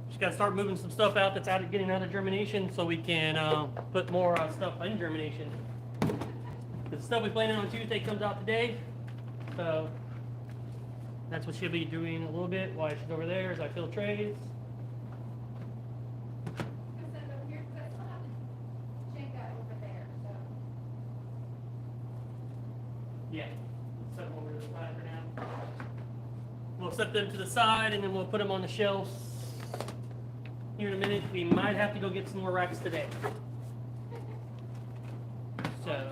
Just got to start moving some stuff out that's getting out of germination so we can put more stuff in germination. The stuff we planted on Tuesday comes out today, so that's what she'll be doing a little bit while she's over there as I fill trays. I'm gonna set it over here because I still have the Jenga over there, so. Yeah, set them over to the side for now. We'll set them to the side and then we'll put them on the shelves. Here in a minute, we might have to go get some more racks today. So.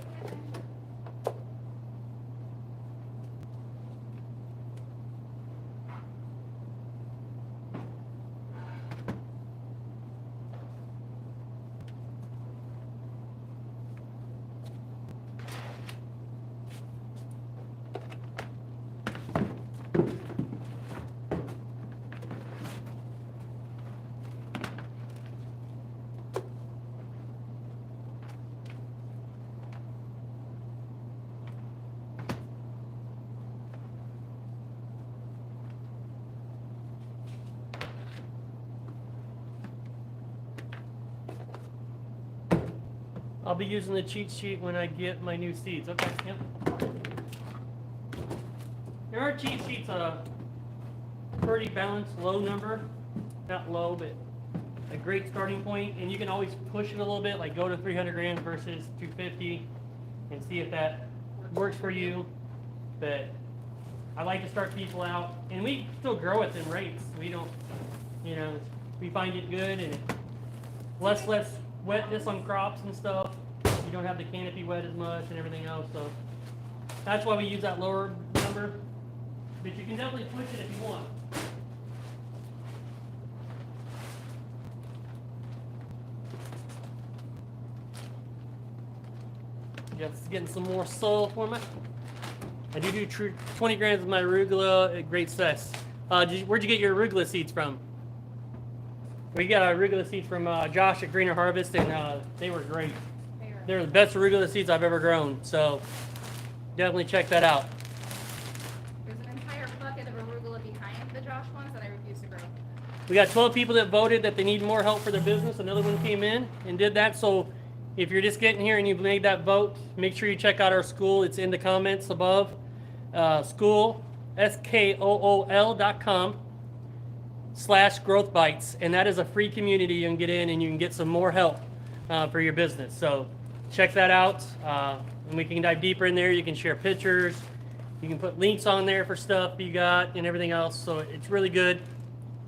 I'll be using the cheat sheet when I get my new seeds. Okay, yep. There are cheat sheets a pretty balanced low number. Not low, but a great starting point. And you can always push it a little bit, like go to 300 grams versus 250 and see if that works for you. But I like to start people out, and we still grow at them rates. We don't, you know, we find it good and less wetness on crops and stuff. You don't have the canopy wet as much and everything else. So that's why we use that lower number. But you can definitely push it if you want. Just getting some more soil for me. I do 20 grams of my arugula at great success. Where'd you get your arugula seeds from? We got our arugula seeds from Josh at Greener Harvest, and they were great. They're the best arugula seeds I've ever grown, so definitely check that out. There's an entire bucket of arugula behind the Josh ones that I refuse to grow. We got 12 people that voted that they need more help for their business. Another one came in and did that. So if you're just getting here and you've made that vote, make sure you check out our school. It's in the comments above. School, SKOOL.com/growth bites. And that is a free community you can get in and you can get some more help for your business. So check that out. And we can dive deeper in there. You can share pictures. You can put links on there for stuff you got and everything else. So it's really good.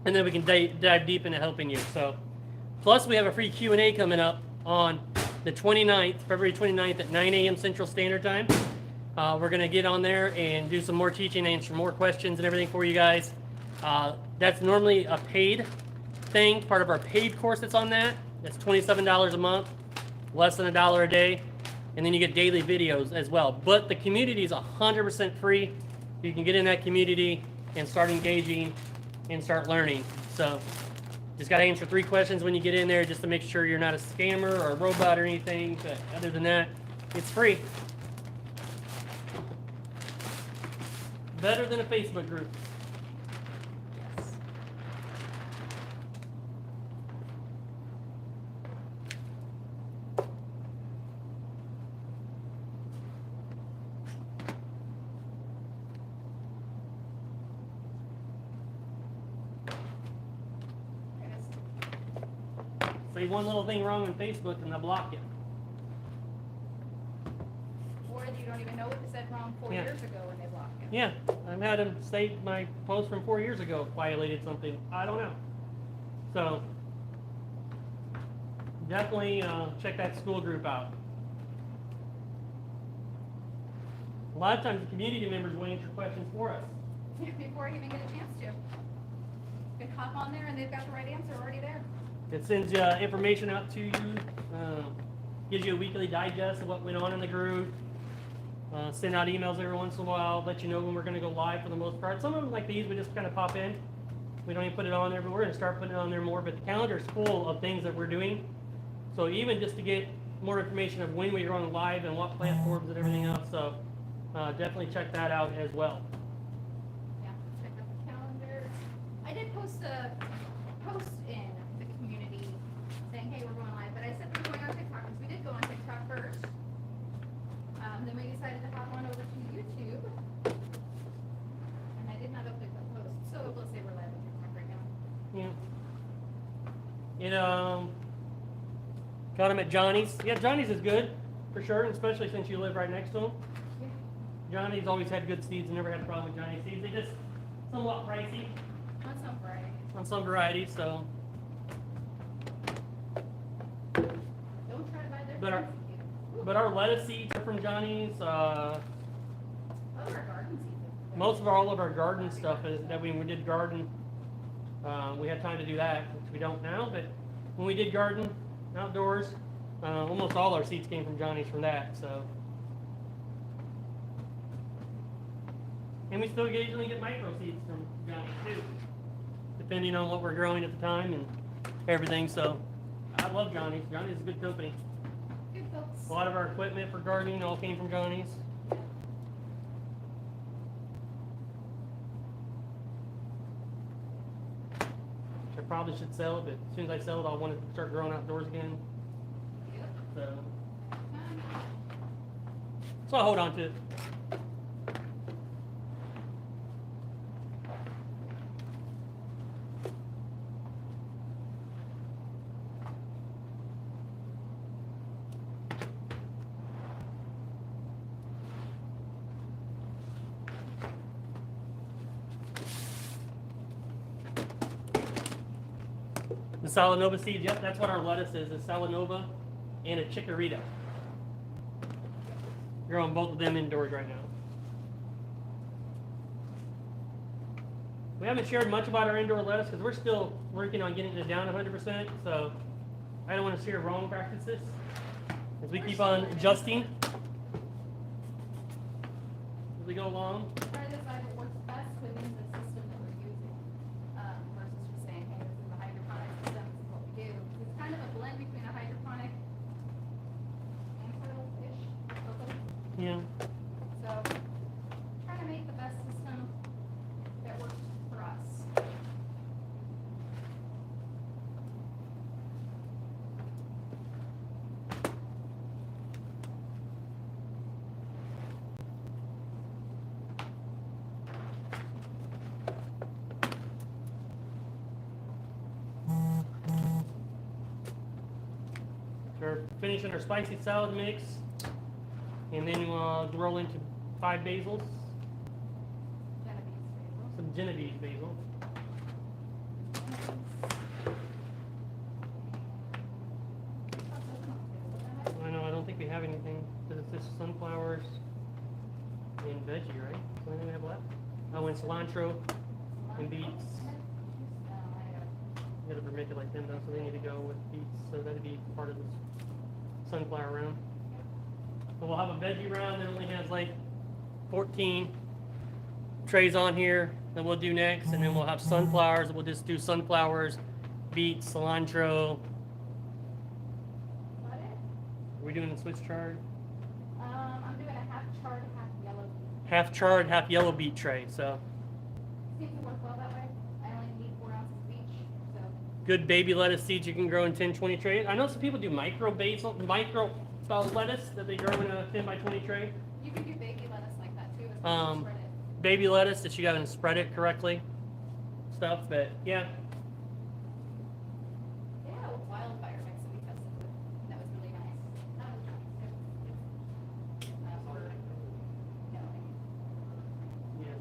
And then we can dive deep into helping you. So, plus we have a free Q&A coming up on the 29th, February 29th at 9 a.m. Central Standard Time. We're going to get on there and do some more teaching, answer more questions and everything for you guys. That's normally a paid thing, part of our paid course that's on that. That's $27 a month, less than $1 a day. And then you get daily videos as well. But the community is 100% free. You can get in that community and start engaging and start learning. So just got to answer 3 questions when you get in there just to make sure you're not a scammer or a robot or anything. But other than that, it's free. Better than a Facebook group. Yes. Say one little thing wrong on Facebook and they'll block you. Or you don't even know what they said wrong 4 years ago when they blocked you. Yeah, I've had them say my post from 4 years ago violated something. I don't know. So definitely check that school group out. A lot of times the community members will answer questions for us. Before I even get a chance to. You can hop on there and they've got the right answer already there. It sends information out to you, gives you a weekly digest of what went on in the group, send out emails every once in a while, let you know when we're going to go live for the most part. Some of them like these, we just kind of pop in. We don't even put it on there, but we're going to start putting it on there more. But the calendar is full of things that we're doing. So even just to get more information of when we are on live and what platforms and everything else. So definitely check that out as well. Yeah, check out the calendar. I did post a post in the community saying, hey, we're going live, but I said we're going on TikTok because we did go on TikTok first. Then we decided to hop on over to YouTube, and I did not update that post, so let's say we're live on TikTok right now. Yeah. You know, got them at Johnny's. Yeah, Johnny's is good for sure, especially since you live right next to him. Yeah. Johnny's always had good seeds and never had a problem with Johnny's seeds. They just somewhat pricey On some variety. on some varieties, so. Don't try to buy their But our- fancy seeds. But our lettuce seeds are from Johnny's. All of our garden seeds. All of our garden stuff is that we did garden. We had time to do that, which we don't now. But when we did garden outdoors, almost all our seeds came from Johnny's from that. So, and we still occasionally get micro seeds from Johnny's too, depending on what we're growing at the time and everything. So, I love Johnny's. Johnny's is a good company. Good folks. A lot of our equipment for gardening all came from Johnny's. I probably should sell it, but as soon as I sell it, I'll want to start growing outdoors again. Yep. So I'll hold on to it. The Salanova seeds, yep, that's what our lettuce is, a Salanova and a Chikorita. Growing both of them indoors right now. We haven't shared much about our indoor lettuce because we're still working on getting it down 100%, so I don't want to share wrong practices as we keep on adjusting as we go along. Try to decide what works best within the system that we're using, versus just saying, hey, this is a hydroponic system, this is what we do. It's kind of a blend between a hydroponic and soil-ish, totally. Yeah. So, trying to make the best system that works for us. We're finishing our spicy salad mix, and then we'll roll into 5 basils, Genevieve basil. some Genovese basil. I know, I don't think we have anything, because it's just sunflowers and veggie, right? So anything we have left? Oh, and cilantro and beets. You gotta make it like them though, so they need to go with beets, so that'd be part of this sunflower round. So we'll have a veggie round that only has like 14 trays on here that we'll do next, and then we'll have sunflowers. We'll just do sunflowers, beets, cilantro. Got it? Are we doing a Swiss chard? I'm doing a half charred, half yellow beet. Half charred, half yellow beet tray. So Seems to work well that way. I only need 4 ounces of each, so. good baby lettuce seeds you can grow in 10, 20 trays. I know some people do micro lettuce that they grow in a 10 by 20 tray. You can do baby lettuce like that too, as long as you spread it. Baby lettuce that you gotta spread it correctly. Stuff, but yeah. Yeah, wildfire mix that we tested with. That was really nice. That was nice. No, Yeah.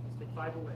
Let's take 5 away.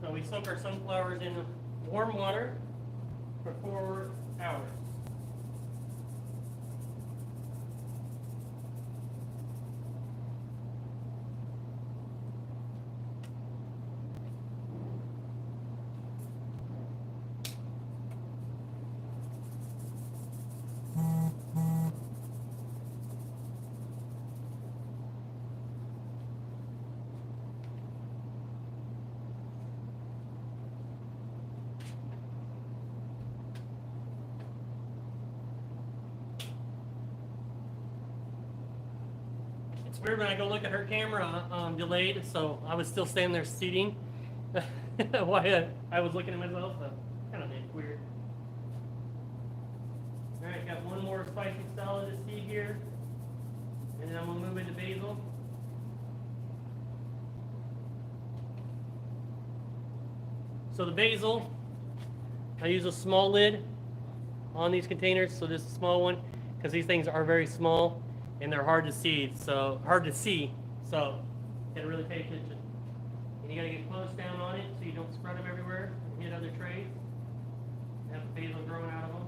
So we soak our sunflowers in warm water for 4 hours. It's weird when I go look at her camera delayed, so I was still standing there seating while I was looking at myself, so kind of weird. All right, got one more spicy salad to see here, and then I'm gonna move into basil. So the basil, I use a small lid on these containers, so this is a small one, because these things are very small and they're hard to see. So gotta really pay attention. And you gotta get close down on it so you don't spread them everywhere and hit other trays. Have the basil growing out of them.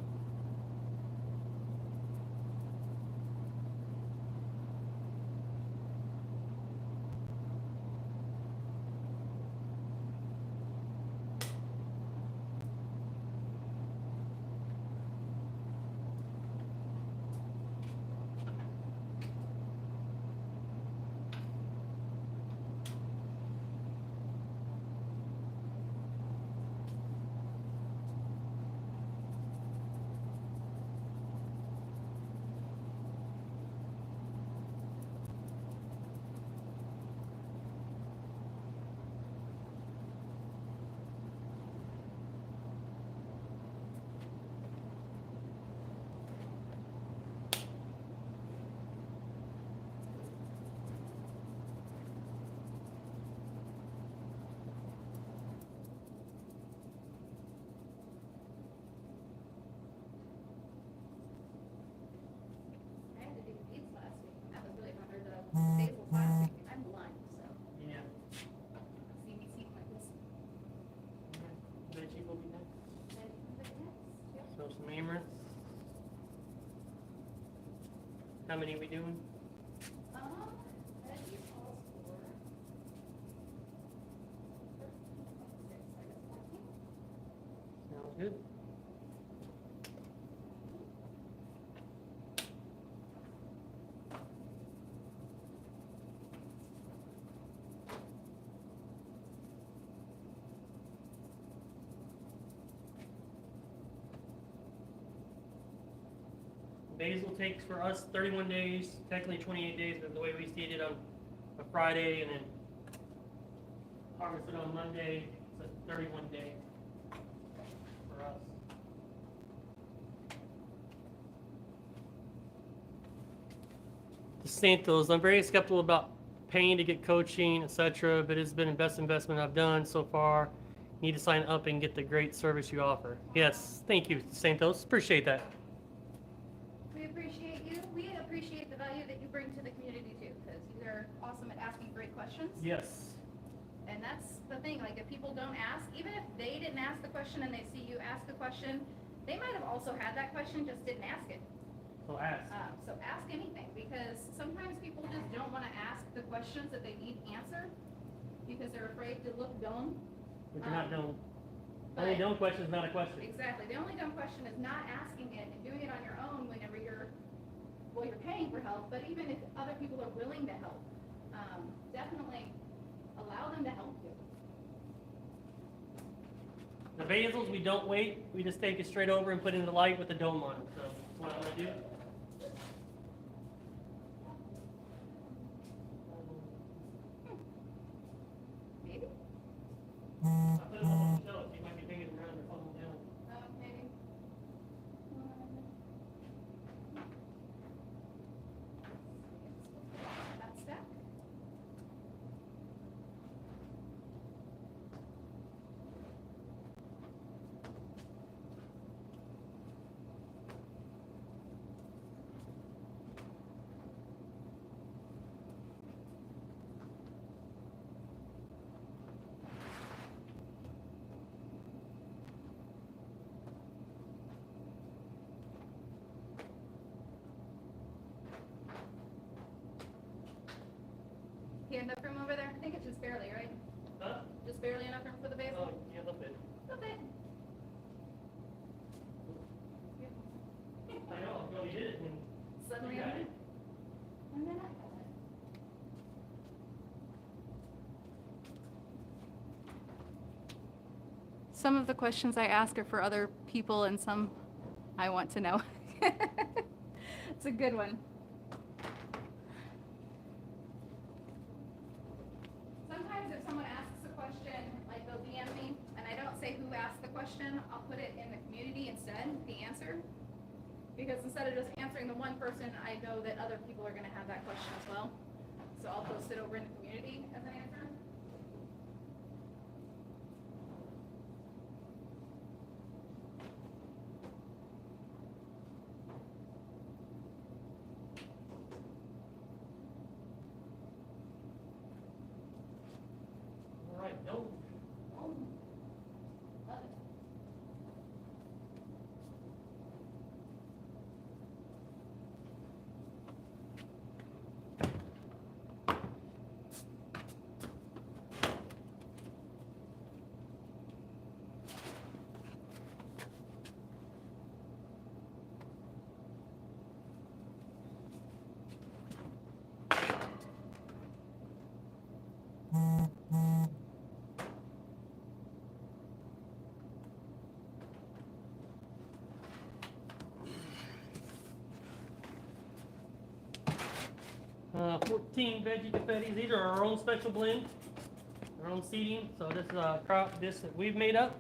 I had to do beets last week. That was really hard. The basil last week. I'm blind, so Yeah. see me see like this. Veggie will be next. Then the next, yep. So some amaranth. How many are we doing? Veggie calls for 13.6, I guess, 14. Sounds good. Basil takes for us 31 days, technically 28 days, but the way we seed it on a Friday and then harvest it on Monday, it's a 31 day for us. The Santos, I'm very skeptical about paying to get coaching, etc., but it's been the best investment I've done so far. Need to sign up and get the great service you offer. Yes, thank you, Santos. Appreciate that. We appreciate you. We appreciate the value that you bring to the community too, because you are awesome at asking great questions. Yes. And that's the thing, like if people don't ask, even if they didn't ask the question and they see you ask the question, they might have also had that question, just didn't ask it. So ask. So ask anything, because sometimes people just don't want to ask the questions that they need answered because they're afraid to look dumb. But you're not dumb. but- Only dumb question is not a question. Exactly. The only dumb question is not asking it and doing it on your own whenever you're paying for help, but even if other people are willing to help, definitely allow them to help you. The basils, we don't wait. We just take it straight over and put it in the light with the dome on it. So that's what I'm going to do. Maybe. I'll put it on the shelf. You might be thinking around or falling down. Maybe. That stack. with it. I know, well, you did it. And Suddenly you got I'm it. and then I got it. Some of the questions I ask are for other people and some I want to know. It's a good one. Sometimes if someone asks a question, like they'll DM me, and I don't say who asked the question, I'll put it in the community instead, the answer. Because instead of just answering the one person, I know that other people are gonna have that question as well. So I'll post it over in the community as an answer. All right, no. Love it. Uh, 14 veggie confettis. These are our own special blend, our own seeding. So this is a crop disc that we've made up.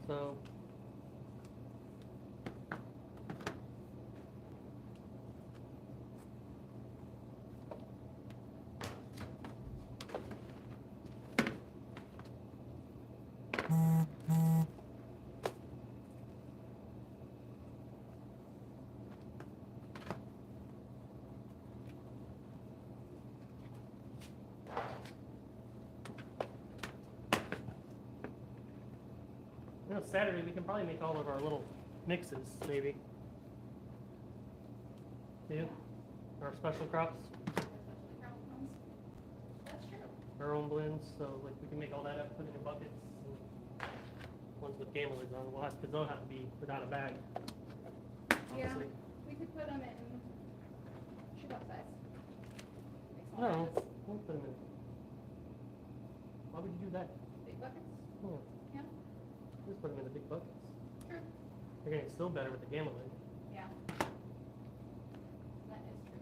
So you know, Saturday we can probably make all of our little mixes, maybe. Yeah, our special crops, That's true. our own blends. So like we can make all that up, put it in buckets. And ones with gamma lids on. Well, because they'll have to be without a bag. Yeah, Obviously. we could put them in shoebox size. Make small No, batches. we'll put them in. Why would you do that? Big buckets? Yeah, Yeah, just put them in the big buckets. true. They're getting still better with the gamma lid. Yeah. That is true.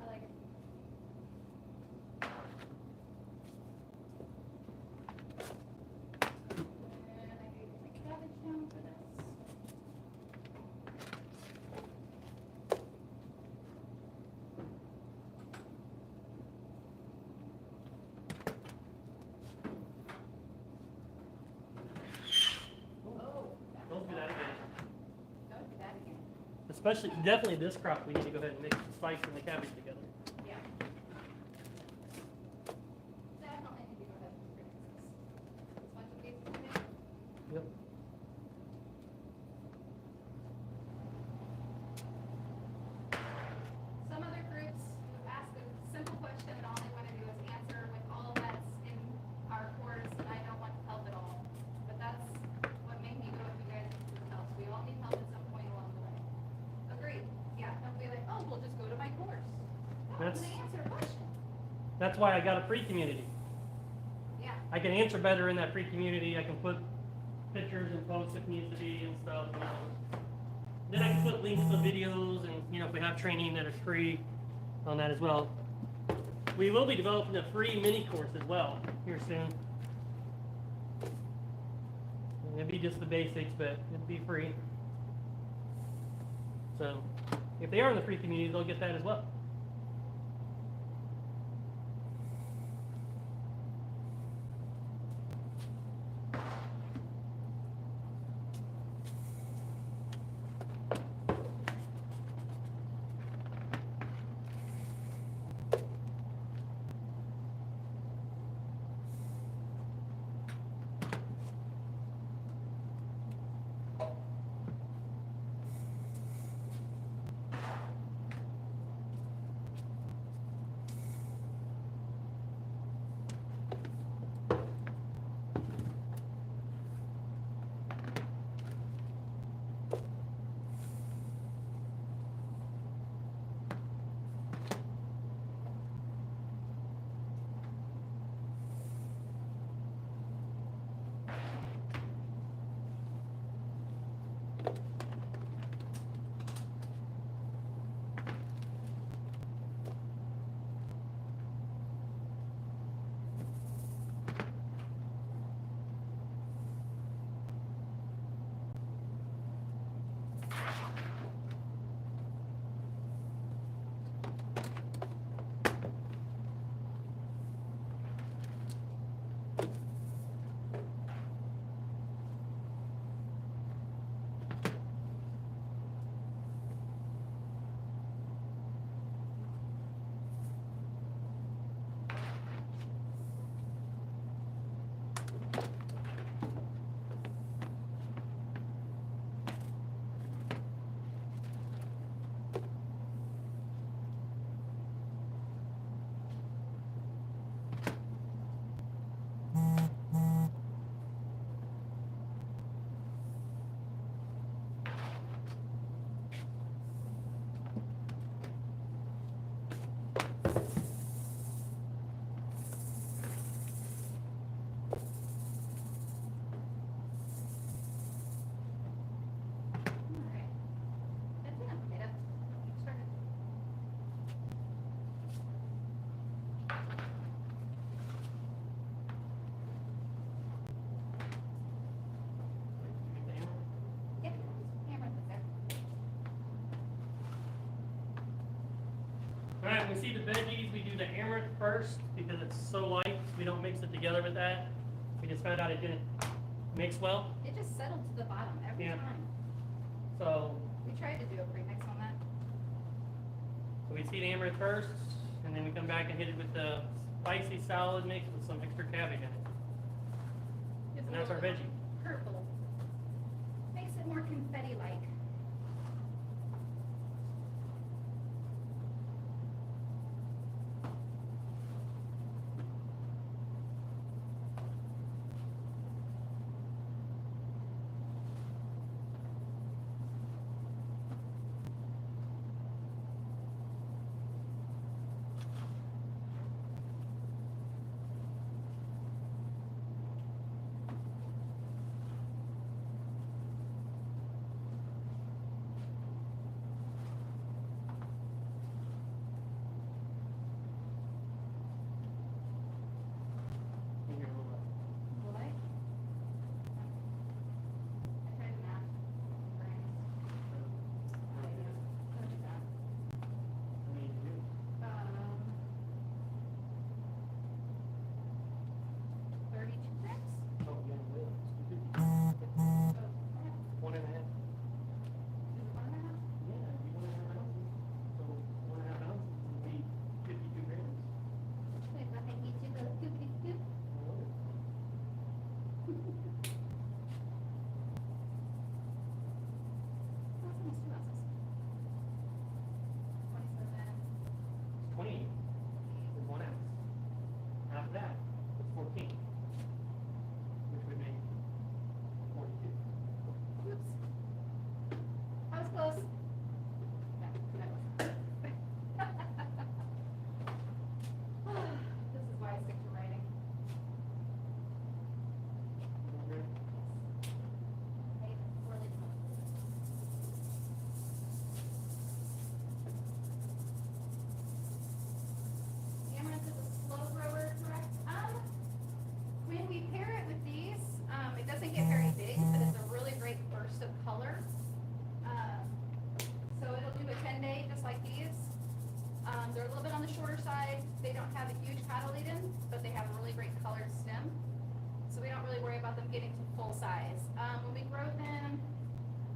I like it. And I gave my cabbage down for this. Oh, Don't do that again. don't do that again. Especially, definitely this crop, we need to go ahead and mix the spice and the cabbage together. Yeah. Definitely need to go ahead and fix this. As much of these as we can. Yep. Some other groups ask a simple question and all they want to do is answer with all that's in our course, and I don't want help at all. But that's what made me go with you guys is help. We all need help at some point along the way. Agreed. Yeah, don't be like, oh, we'll just go to my course. No, I'm That's- gonna answer a question. That's why I got a free community. Yeah. I can answer better in that free community. I can put pictures and posts if needs to be and stuff. You know. Then I can put links to videos and, you know, if we have training that is free on that as well. We will be developing a free mini course as well here soon. It'll be just the basics, but it'll be free. So if they are in the free community, they'll get that as well. we see the veggies, we do the amaranth first because it's so light. We don't mix it together with that. We just found out it didn't mix well. It just settled to the bottom every Yeah. time. So We tried to do a premix on that. we see the amaranth first, and then we come back and hit it with the spicy salad mix with some extra cabbage in it. It's And a that's our little veggie. purple. Makes it more confetti-like. Will I? I tried the math. What is that? 32 grams? Oh, yeah, really? Oh, crap. 1.5. Is it 1.5? Yeah, it'd be 1.5 ounces. So 1.5 ounces would be 52 grams. Wait, but I need to go doop-doop-doop. That's almost 2 ounces. 27. 28 is 1 ounce. Half of that is 14, which would make 42. Oops. I was close. No, I wasn't. This is why I stick to writing. Hey, really close. Amaranth is a slow grower, correct? When we pair it with these, it doesn't get very big, but it's a really great burst of color. So it'll do a 10-day just like these. They're a little bit on the shorter side. They don't have a huge cotyledon, but they have a really great colored stem. So we don't really worry about them getting to full size. When we grow them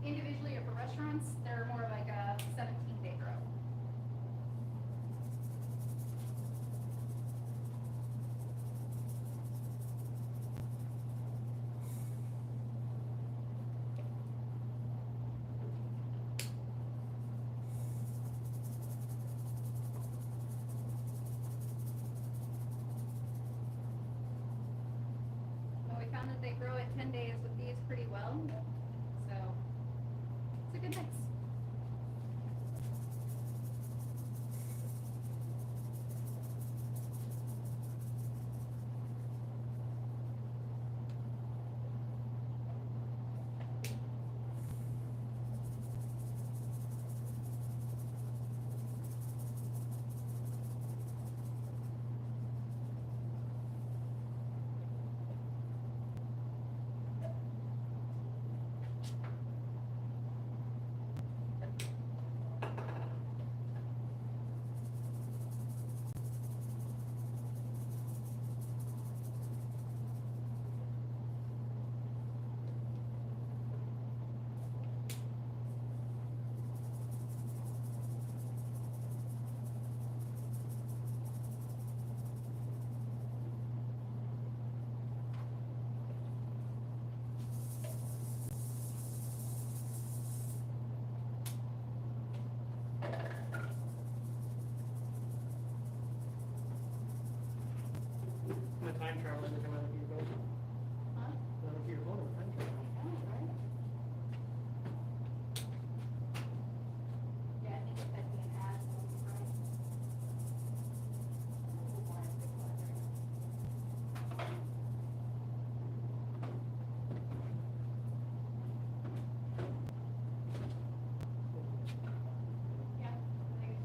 individually or for restaurants, they're more like a 17-day grow. And we found that they grow at 10 days with these pretty well. So it's a good mix. I'm a time traveler looking out of your phone. Huh? Out of your phone, I'm time traveling. Oh, right. Yeah, I think if that being asked, it'll be right. Oh, why is it quadrant? Yeah, that's fine.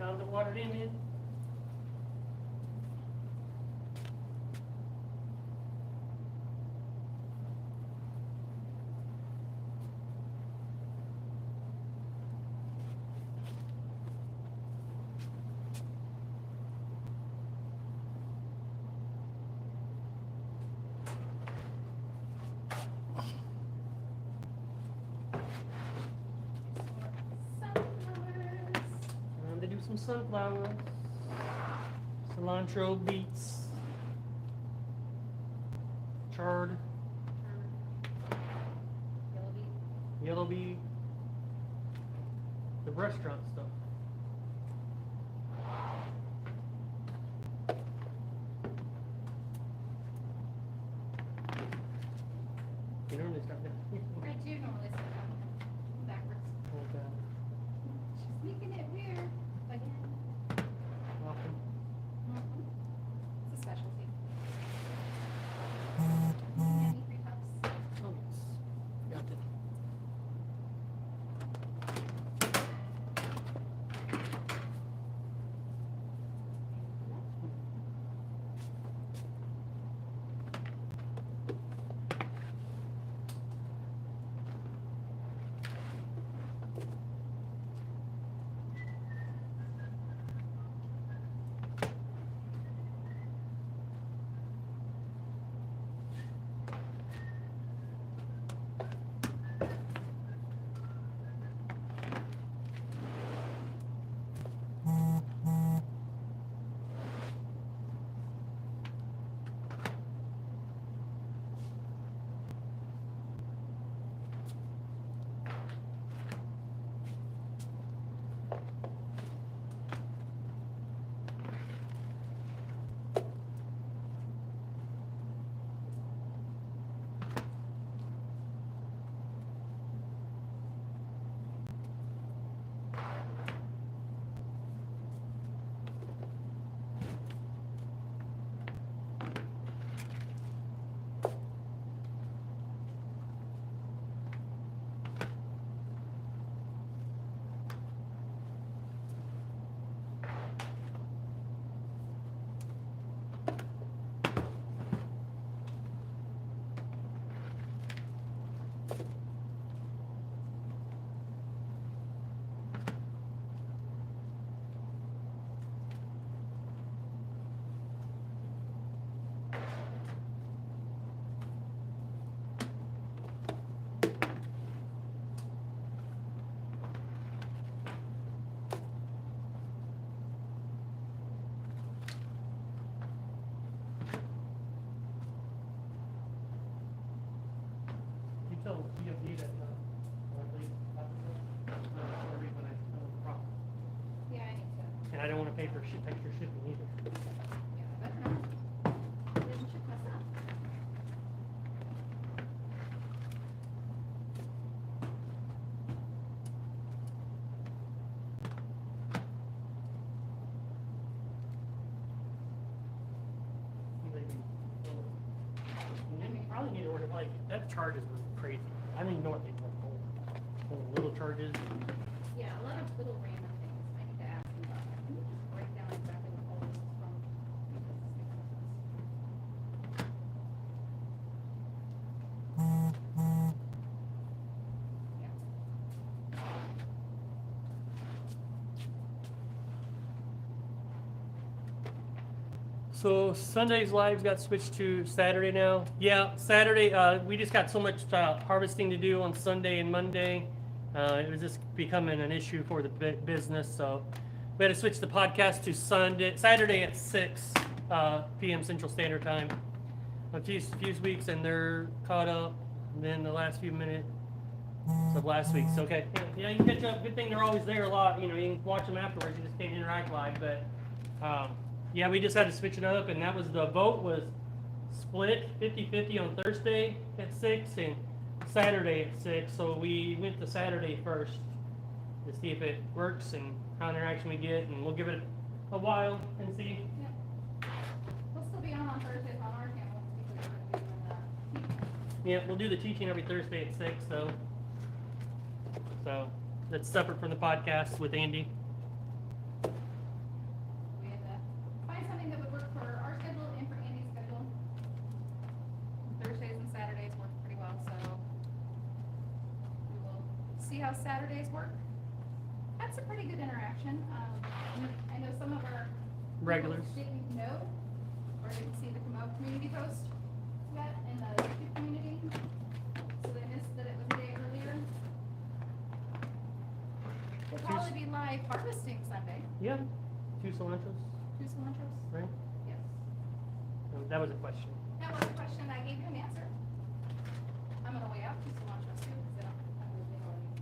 Found the water in it. Sunflowers. Time to do some sunflowers. Cilantro, beets. Chard, Yellow beet. yellow beet. The restaurant stuff. You normally start there. I do normally set it up backwards. Okay. She's making it weird again. Welcome. It's a specialty. Many free cups. Oh, yes. Got it. You tell DOD that, Yeah, I need to. and I don't want to pay for extra shipping either. Yeah, I better not. I didn't check myself. Probably need to order, like, that charge is crazy. I don't even know what they call it. Little charges. Yeah, a lot of little random things I need to ask them about. Can you just break down exactly what all this is from? Because this makes no sense. Yeah. So Sunday's lives got switched to Saturday now. Yeah, Saturday, we just got so much harvesting to do on Sunday and Monday. It was just becoming an issue for the business, so we had to switch the podcast to Saturday at 6 p.m. Central Standard Time. A few weeks, and they're caught up. And then the last few minutes of last week's okay. Yeah, you can catch up. Good thing they're always there a lot. You know, you can watch them afterwards. You just can't interact live, but. Yeah, we just had to switch it up, and that was the vote was split 50-50 on Thursday at 6 and Saturday at 6. So we went to Saturday first to see if it works and how interaction we get, and we'll give it a while and see. Yeah. We'll still be on Thursdays on our channel because we're going to be doing the Yeah, we'll do the teaching every Thursday at 6. So that's separate from the podcast with Andy. that's a pretty good interaction. I know some of our Regulars. people didn't know or didn't see the Come Out community post yet in the YouTube community, so they missed that it was a day earlier. We'll probably be live harvesting Sunday. Yeah. 2 cilantros, 2 cilantros. right? Yes. No, that was a question. That was a question. I gave you an answer. I'm gonna weigh out 2 cilantros too, because I don't have anything already.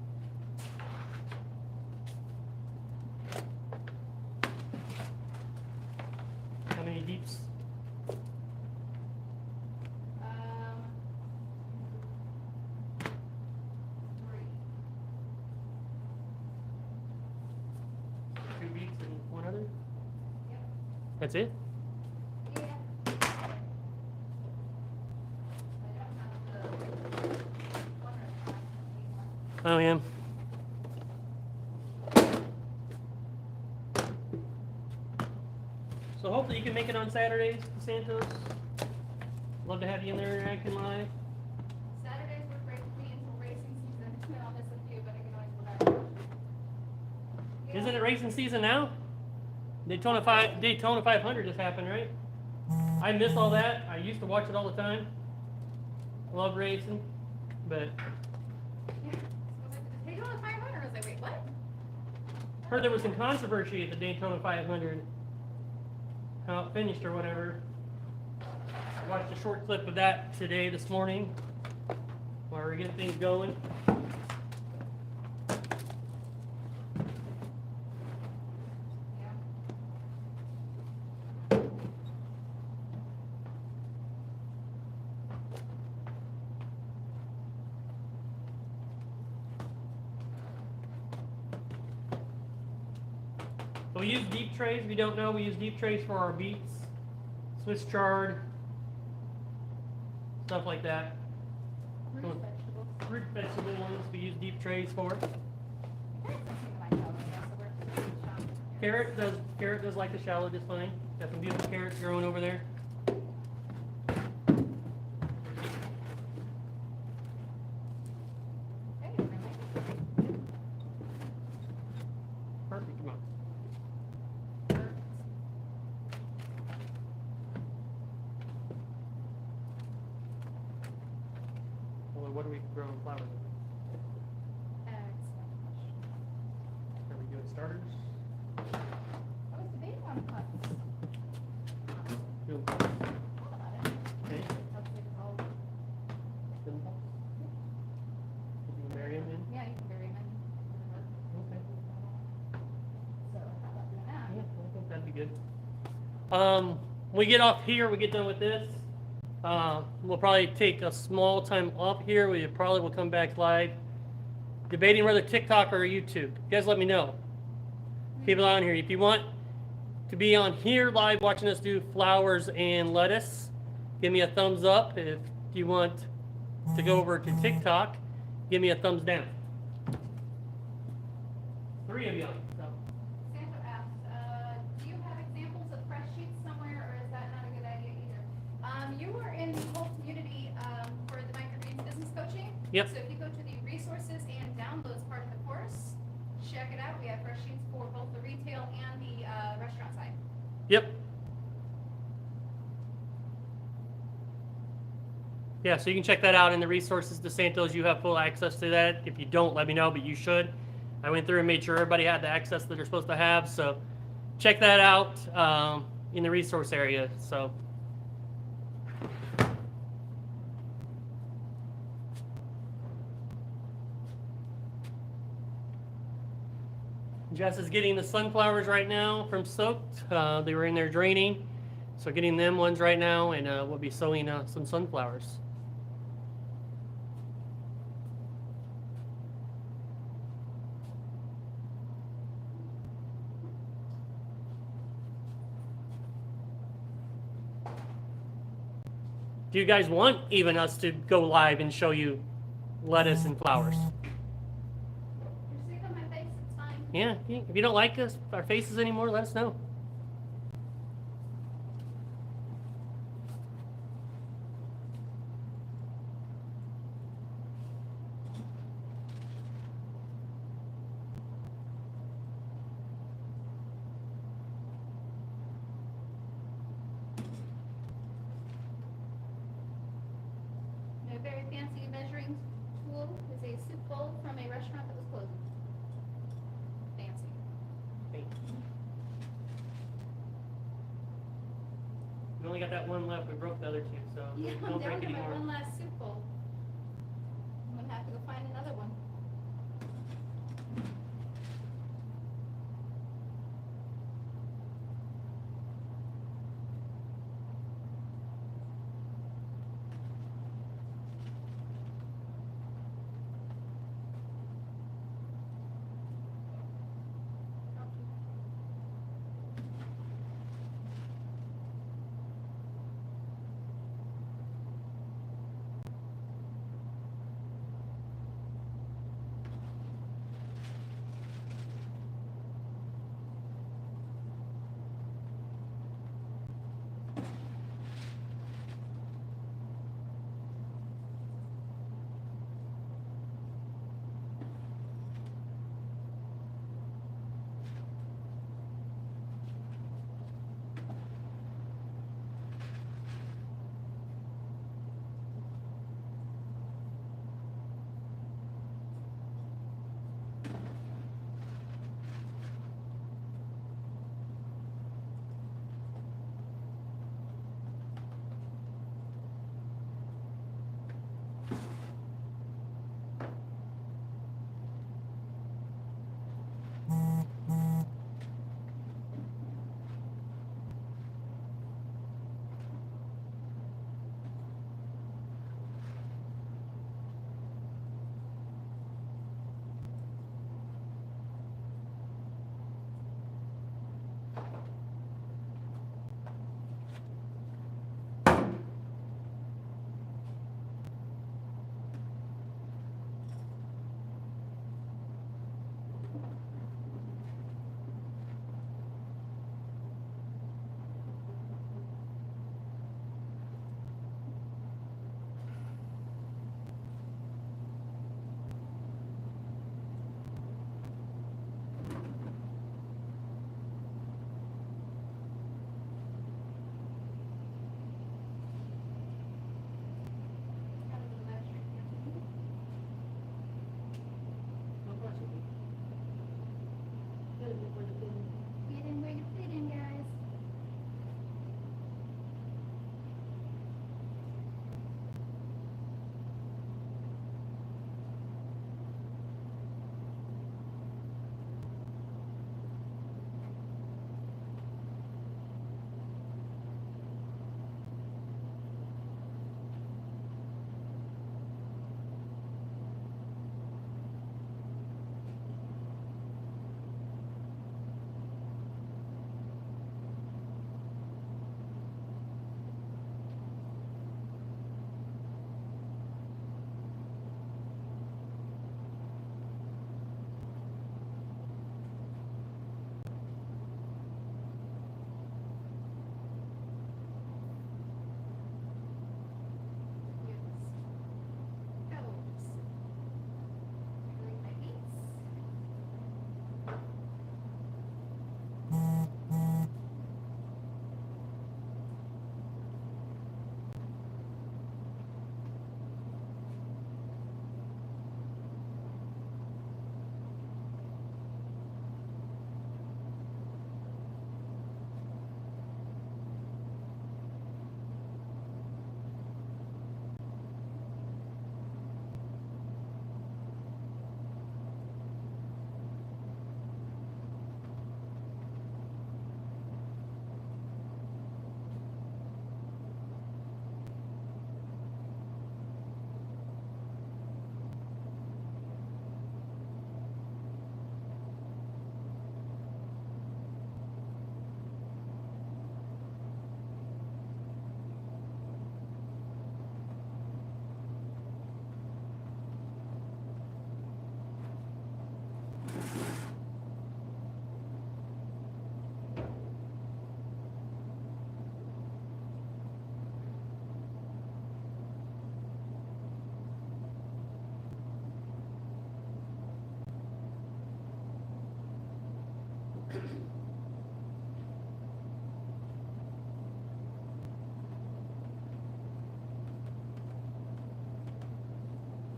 How many deeps? Um, 3. 2 beets and 1 other? Yep. That's it? Yeah. I don't have the one or the Oh, yeah. So hopefully you can make it on Saturdays, Santos. Love to have you in there interacting live. Saturdays work great with me until racing season. I'll miss a few, but I can always go back. Isn't it racing season now? Daytona 500 just happened, right? I miss all that. I used to watch it all the time. Love racing, but Yeah. So they go on 500. I was like, wait, what? heard there was some controversy at the Daytona 500. How it finished or whatever. I watched a short clip of that today, this morning, while we're getting things going. Yeah. So we use deep trays. If you don't know, we use deep trays for our beets, Swiss chard, stuff like that. Root Cool. vegetables. Fruit vegetable ones we use deep trays for. Carrots don't seem to like those, yeah, so we're just gonna shop. Carrot does like the shallow just fine. Got some beautiful carrots growing over there. Hey, really? Perfect. Come on. Perfect. Well, what are we growing flowers with? Excellent question. Are we doing starters? I was debating on cuts. Doing Thought about it. okay. That's like all. Doing marry them in? Yeah, you can bury them in. Okay. So, how about doing that? Yeah, I think that'd be good. When we get off here, we get done with this. We'll probably take a small time off here. We probably will come back live, debating whether TikTok or YouTube. You guys let me know. People on here, if you want to be on here live watching us do flowers and lettuce, give me a thumbs up. If you want to go over to TikTok, give me a thumbs down. 3 of you on. So. Santa asked, do you have examples of fresh sheets somewhere, or is that not a good idea either? You were in the whole community for the Microgreens business coaching. Yep. So if you go to the resources and downloads part of the course, check it out. We have fresh sheets for both the retail and the restaurant side. Yep. Yeah, so you can check that out in the resources. DeSantos, you have full access to that. If you don't, let me know, but you should. I went through and made sure everybody had the access that they're supposed to have. So check that out in the resource area. So. Jess is getting the sunflowers right now from Soaked. They were in there draining. So getting them ones right now, and we'll be sowing some sunflowers. Do you guys want even us to go live and show you lettuce and flowers? You're sick of my face, it's fine. Yeah, if you don't like us, our faces anymore, let us know. only got that one left. We broke the other two, so Yeah, I'm don't down break to any my more. one last soup bowl. I'm gonna have to go find another one. Have a little extra here. No question. Get it before the thing. Get in where you fit in, guys. Yes. Goes. Grate my beets.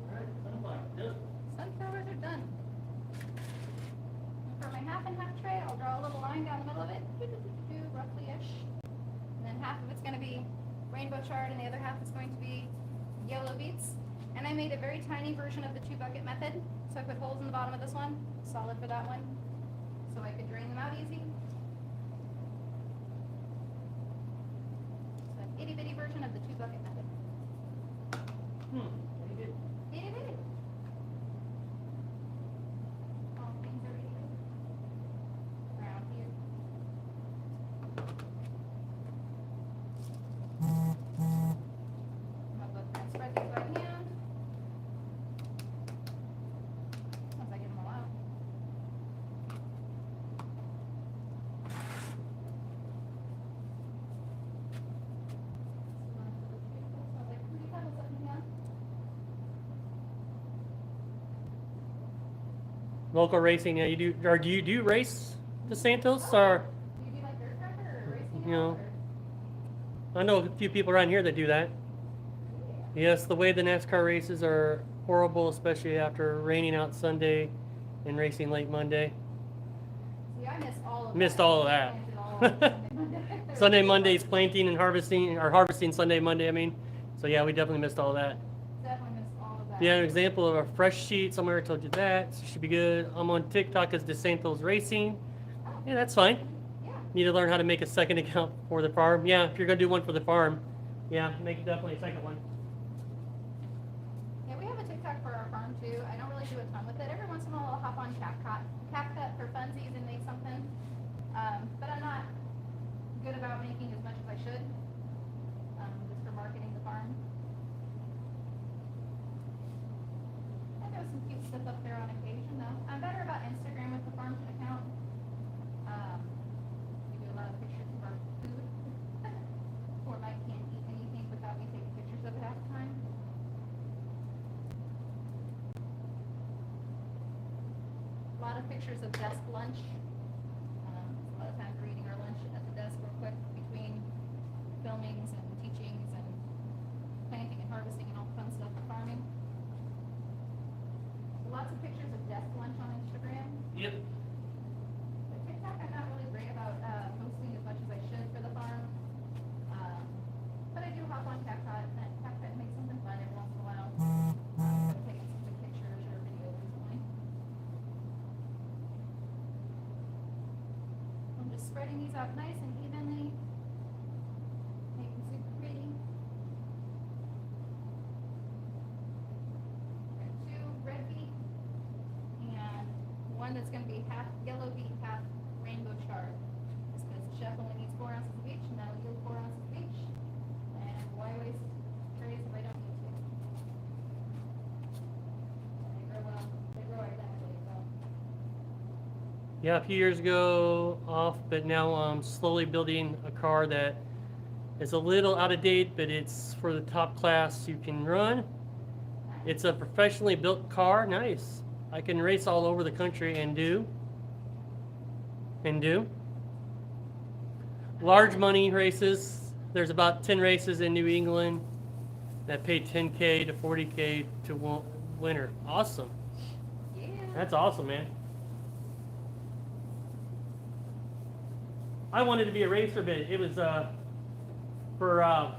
Alright, sunflower. Done. Sunflowers are done. And for my half and half tray, I'll draw a little line down the middle of it, roughly-ish. And then half of it's it's going to be rainbow chard, and the other half is going to be yellow beets. And I made a very tiny version of the 2-bucket method. So I put holes in the bottom of this one, solid for that one, so I could drain them out easy. So an itty bitty version of the 2-bucket method. Very good. Itty bitty. All things are itty bitty. Around here. I'm gonna go through and spread these by hand. Once I get them all out. Local racing, yeah, you do, or do you do race the Santos, or, Do you do like dirt tracker or racing? You know. or- I know a few people around here that do that. Yes, the way the NASCAR races are horrible, especially after raining out Sunday and racing late Monday. See, I missed all of Missed that. all of that. Planted all of Sunday, Monday. Sunday, Monday's planting and harvesting, or harvesting Sunday, Monday, I mean. So yeah, we definitely missed all of that. Definitely missed all of that. Yeah, an example of a fresh sheet, somewhere told you that, so should be good. I'm on TikTok as DeSantos Racing. Yeah, that's fine. Yeah. Need to learn how to make a second account for the farm. Yeah, if you're gonna do one for the farm, yeah, make definitely a second one. Yeah, we have a TikTok for our farm too. I don't really do a ton with it. Every once in a while I'll hop on CapCut for funsies and make something. But I'm not good about making as much as I should. Just for marketing the farm. I know some cute stuff up there on occasion though. I'm better about Instagram with the farm account. We do a lot of pictures of our food. Or Mike can't eat anything without me taking pictures of it half the time. A lot of pictures of desk lunch. A lot of times we're eating our lunch at the desk real quick between filmings and teachings and planting and harvesting and all the fun stuff for farming. Lots of pictures of desk lunch on Instagram. Yep. But TikTok, I'm not really great about posting as much as I should for the farm. But I do hop on CapCut and CapCut makes something fun every once in a while. I've taken some good pictures or videos recently. I'm just spreading these out nice and evenly. Make them super pretty. Got 2 red beet and one that's going to be half yellow beet, half rainbow chard. Just because the chef only needs 4 ounces of each, and that'll yield 4 ounces of each. And why waste trays if I don't need to? And they grow well. They grow identically, so. Yeah, a few years ago off, but now I'm slowly building a car that is a little out of date, but it's for the top class you can run. It's a professionally built car, nice. I can race all over the country and do. Large money races. There's about 10 races in New England that pay 10K to 40K to winner. Awesome. Yeah. That's awesome, man. I wanted to be a racer, but it was for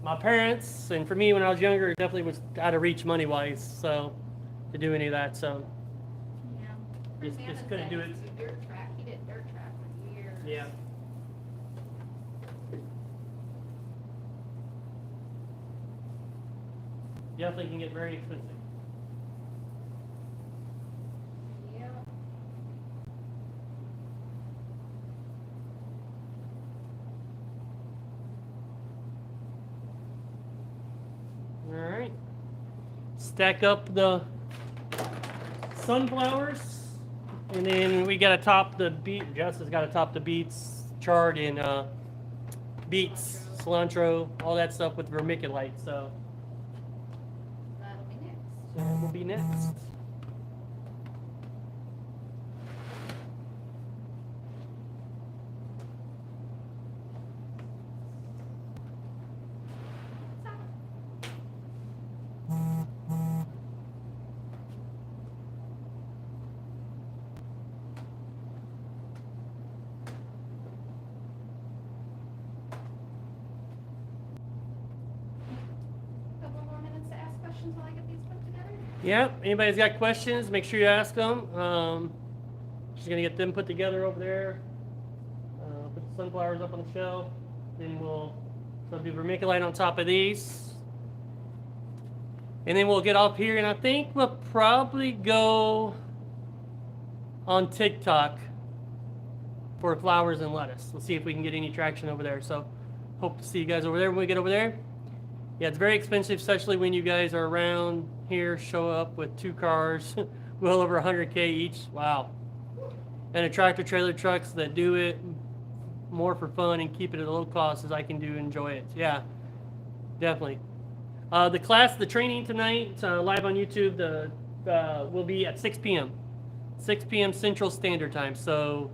my parents and for me when I was younger. It definitely was out of reach money wise, so to do any of that. So Yeah. Just Chris Evans couldn't said do he it. used to do dirt track. He did dirt track for years. yeah. Definitely can get very expensive. Yeah. All right. Stack up the sunflowers, and then we got to top the beet. Jess has got to top the beets, chard, and beets, cilantro, all that stuff with vermiculite. So That'll be next. that will be next. Yep. Anybody's got questions, make sure you ask them. Just gonna get them put together over there. Put the sunflowers up on the shelf. Then we'll do vermiculite on top of these. And then we'll get up here, and I think we'll probably go on TikTok for flowers and lettuce. We'll see if we can get any traction over there. So hope to see you guys over there when we get over there. Yeah, it's very expensive, especially when you guys are around here, show up with 2 cars, well over 100K each. Wow. And a tractor trailer trucks that do it more for fun and keep it at a low cost as I can do enjoy it. Yeah, definitely. The training tonight, live on YouTube, will be at 6 p.m. 6 p.m. Central Standard Time. So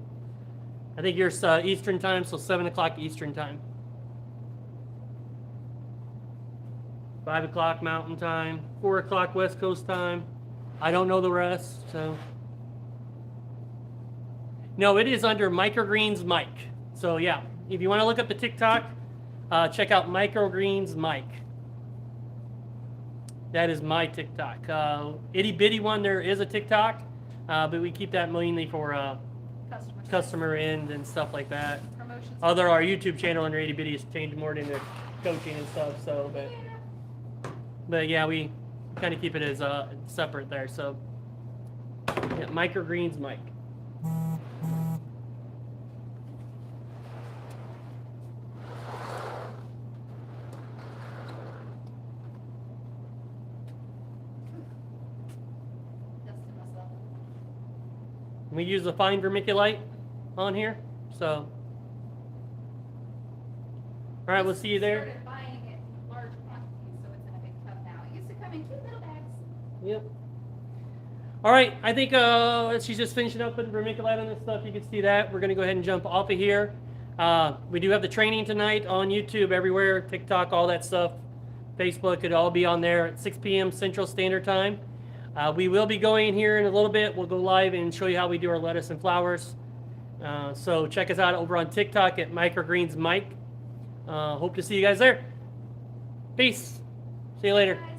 I think you're Eastern Time, so 7 o'clock Eastern Time. 5 o'clock Mountain Time, 4 o'clock West Coast Time. I don't know the rest, so. No, it is under Microgreens Mike. So yeah, if you want to look up the TikTok, check out Microgreens Mike. That is my TikTok. Itty bitty one, there is a TikTok, but we keep that mainly for customer end and stuff like that. Promotions. Although our YouTube channel under itty bitty has changed more into coaching and stuff, so but yeah, we kind of keep it as separate there. So yeah, Microgreens Mike. We use the fine vermiculite on here, so. All right, we'll see you there. Started buying it in large quantities, so it's in a big tub now. It used to come in cute little bags. Yep. All right, I think she's just finishing up putting vermiculite on this stuff. You can see that. We're going to go ahead and jump off of here. We do have the training tonight on YouTube, everywhere, TikTok, all that stuff. Facebook, it'll all be on there at 6 p.m. Central Standard Time. We will be going here in a little bit. We'll go live and show you how we do our lettuce and flowers. So check us out over on TikTok at Microgreens Mike. Hope to see you guys there. Peace. See you later. Bye.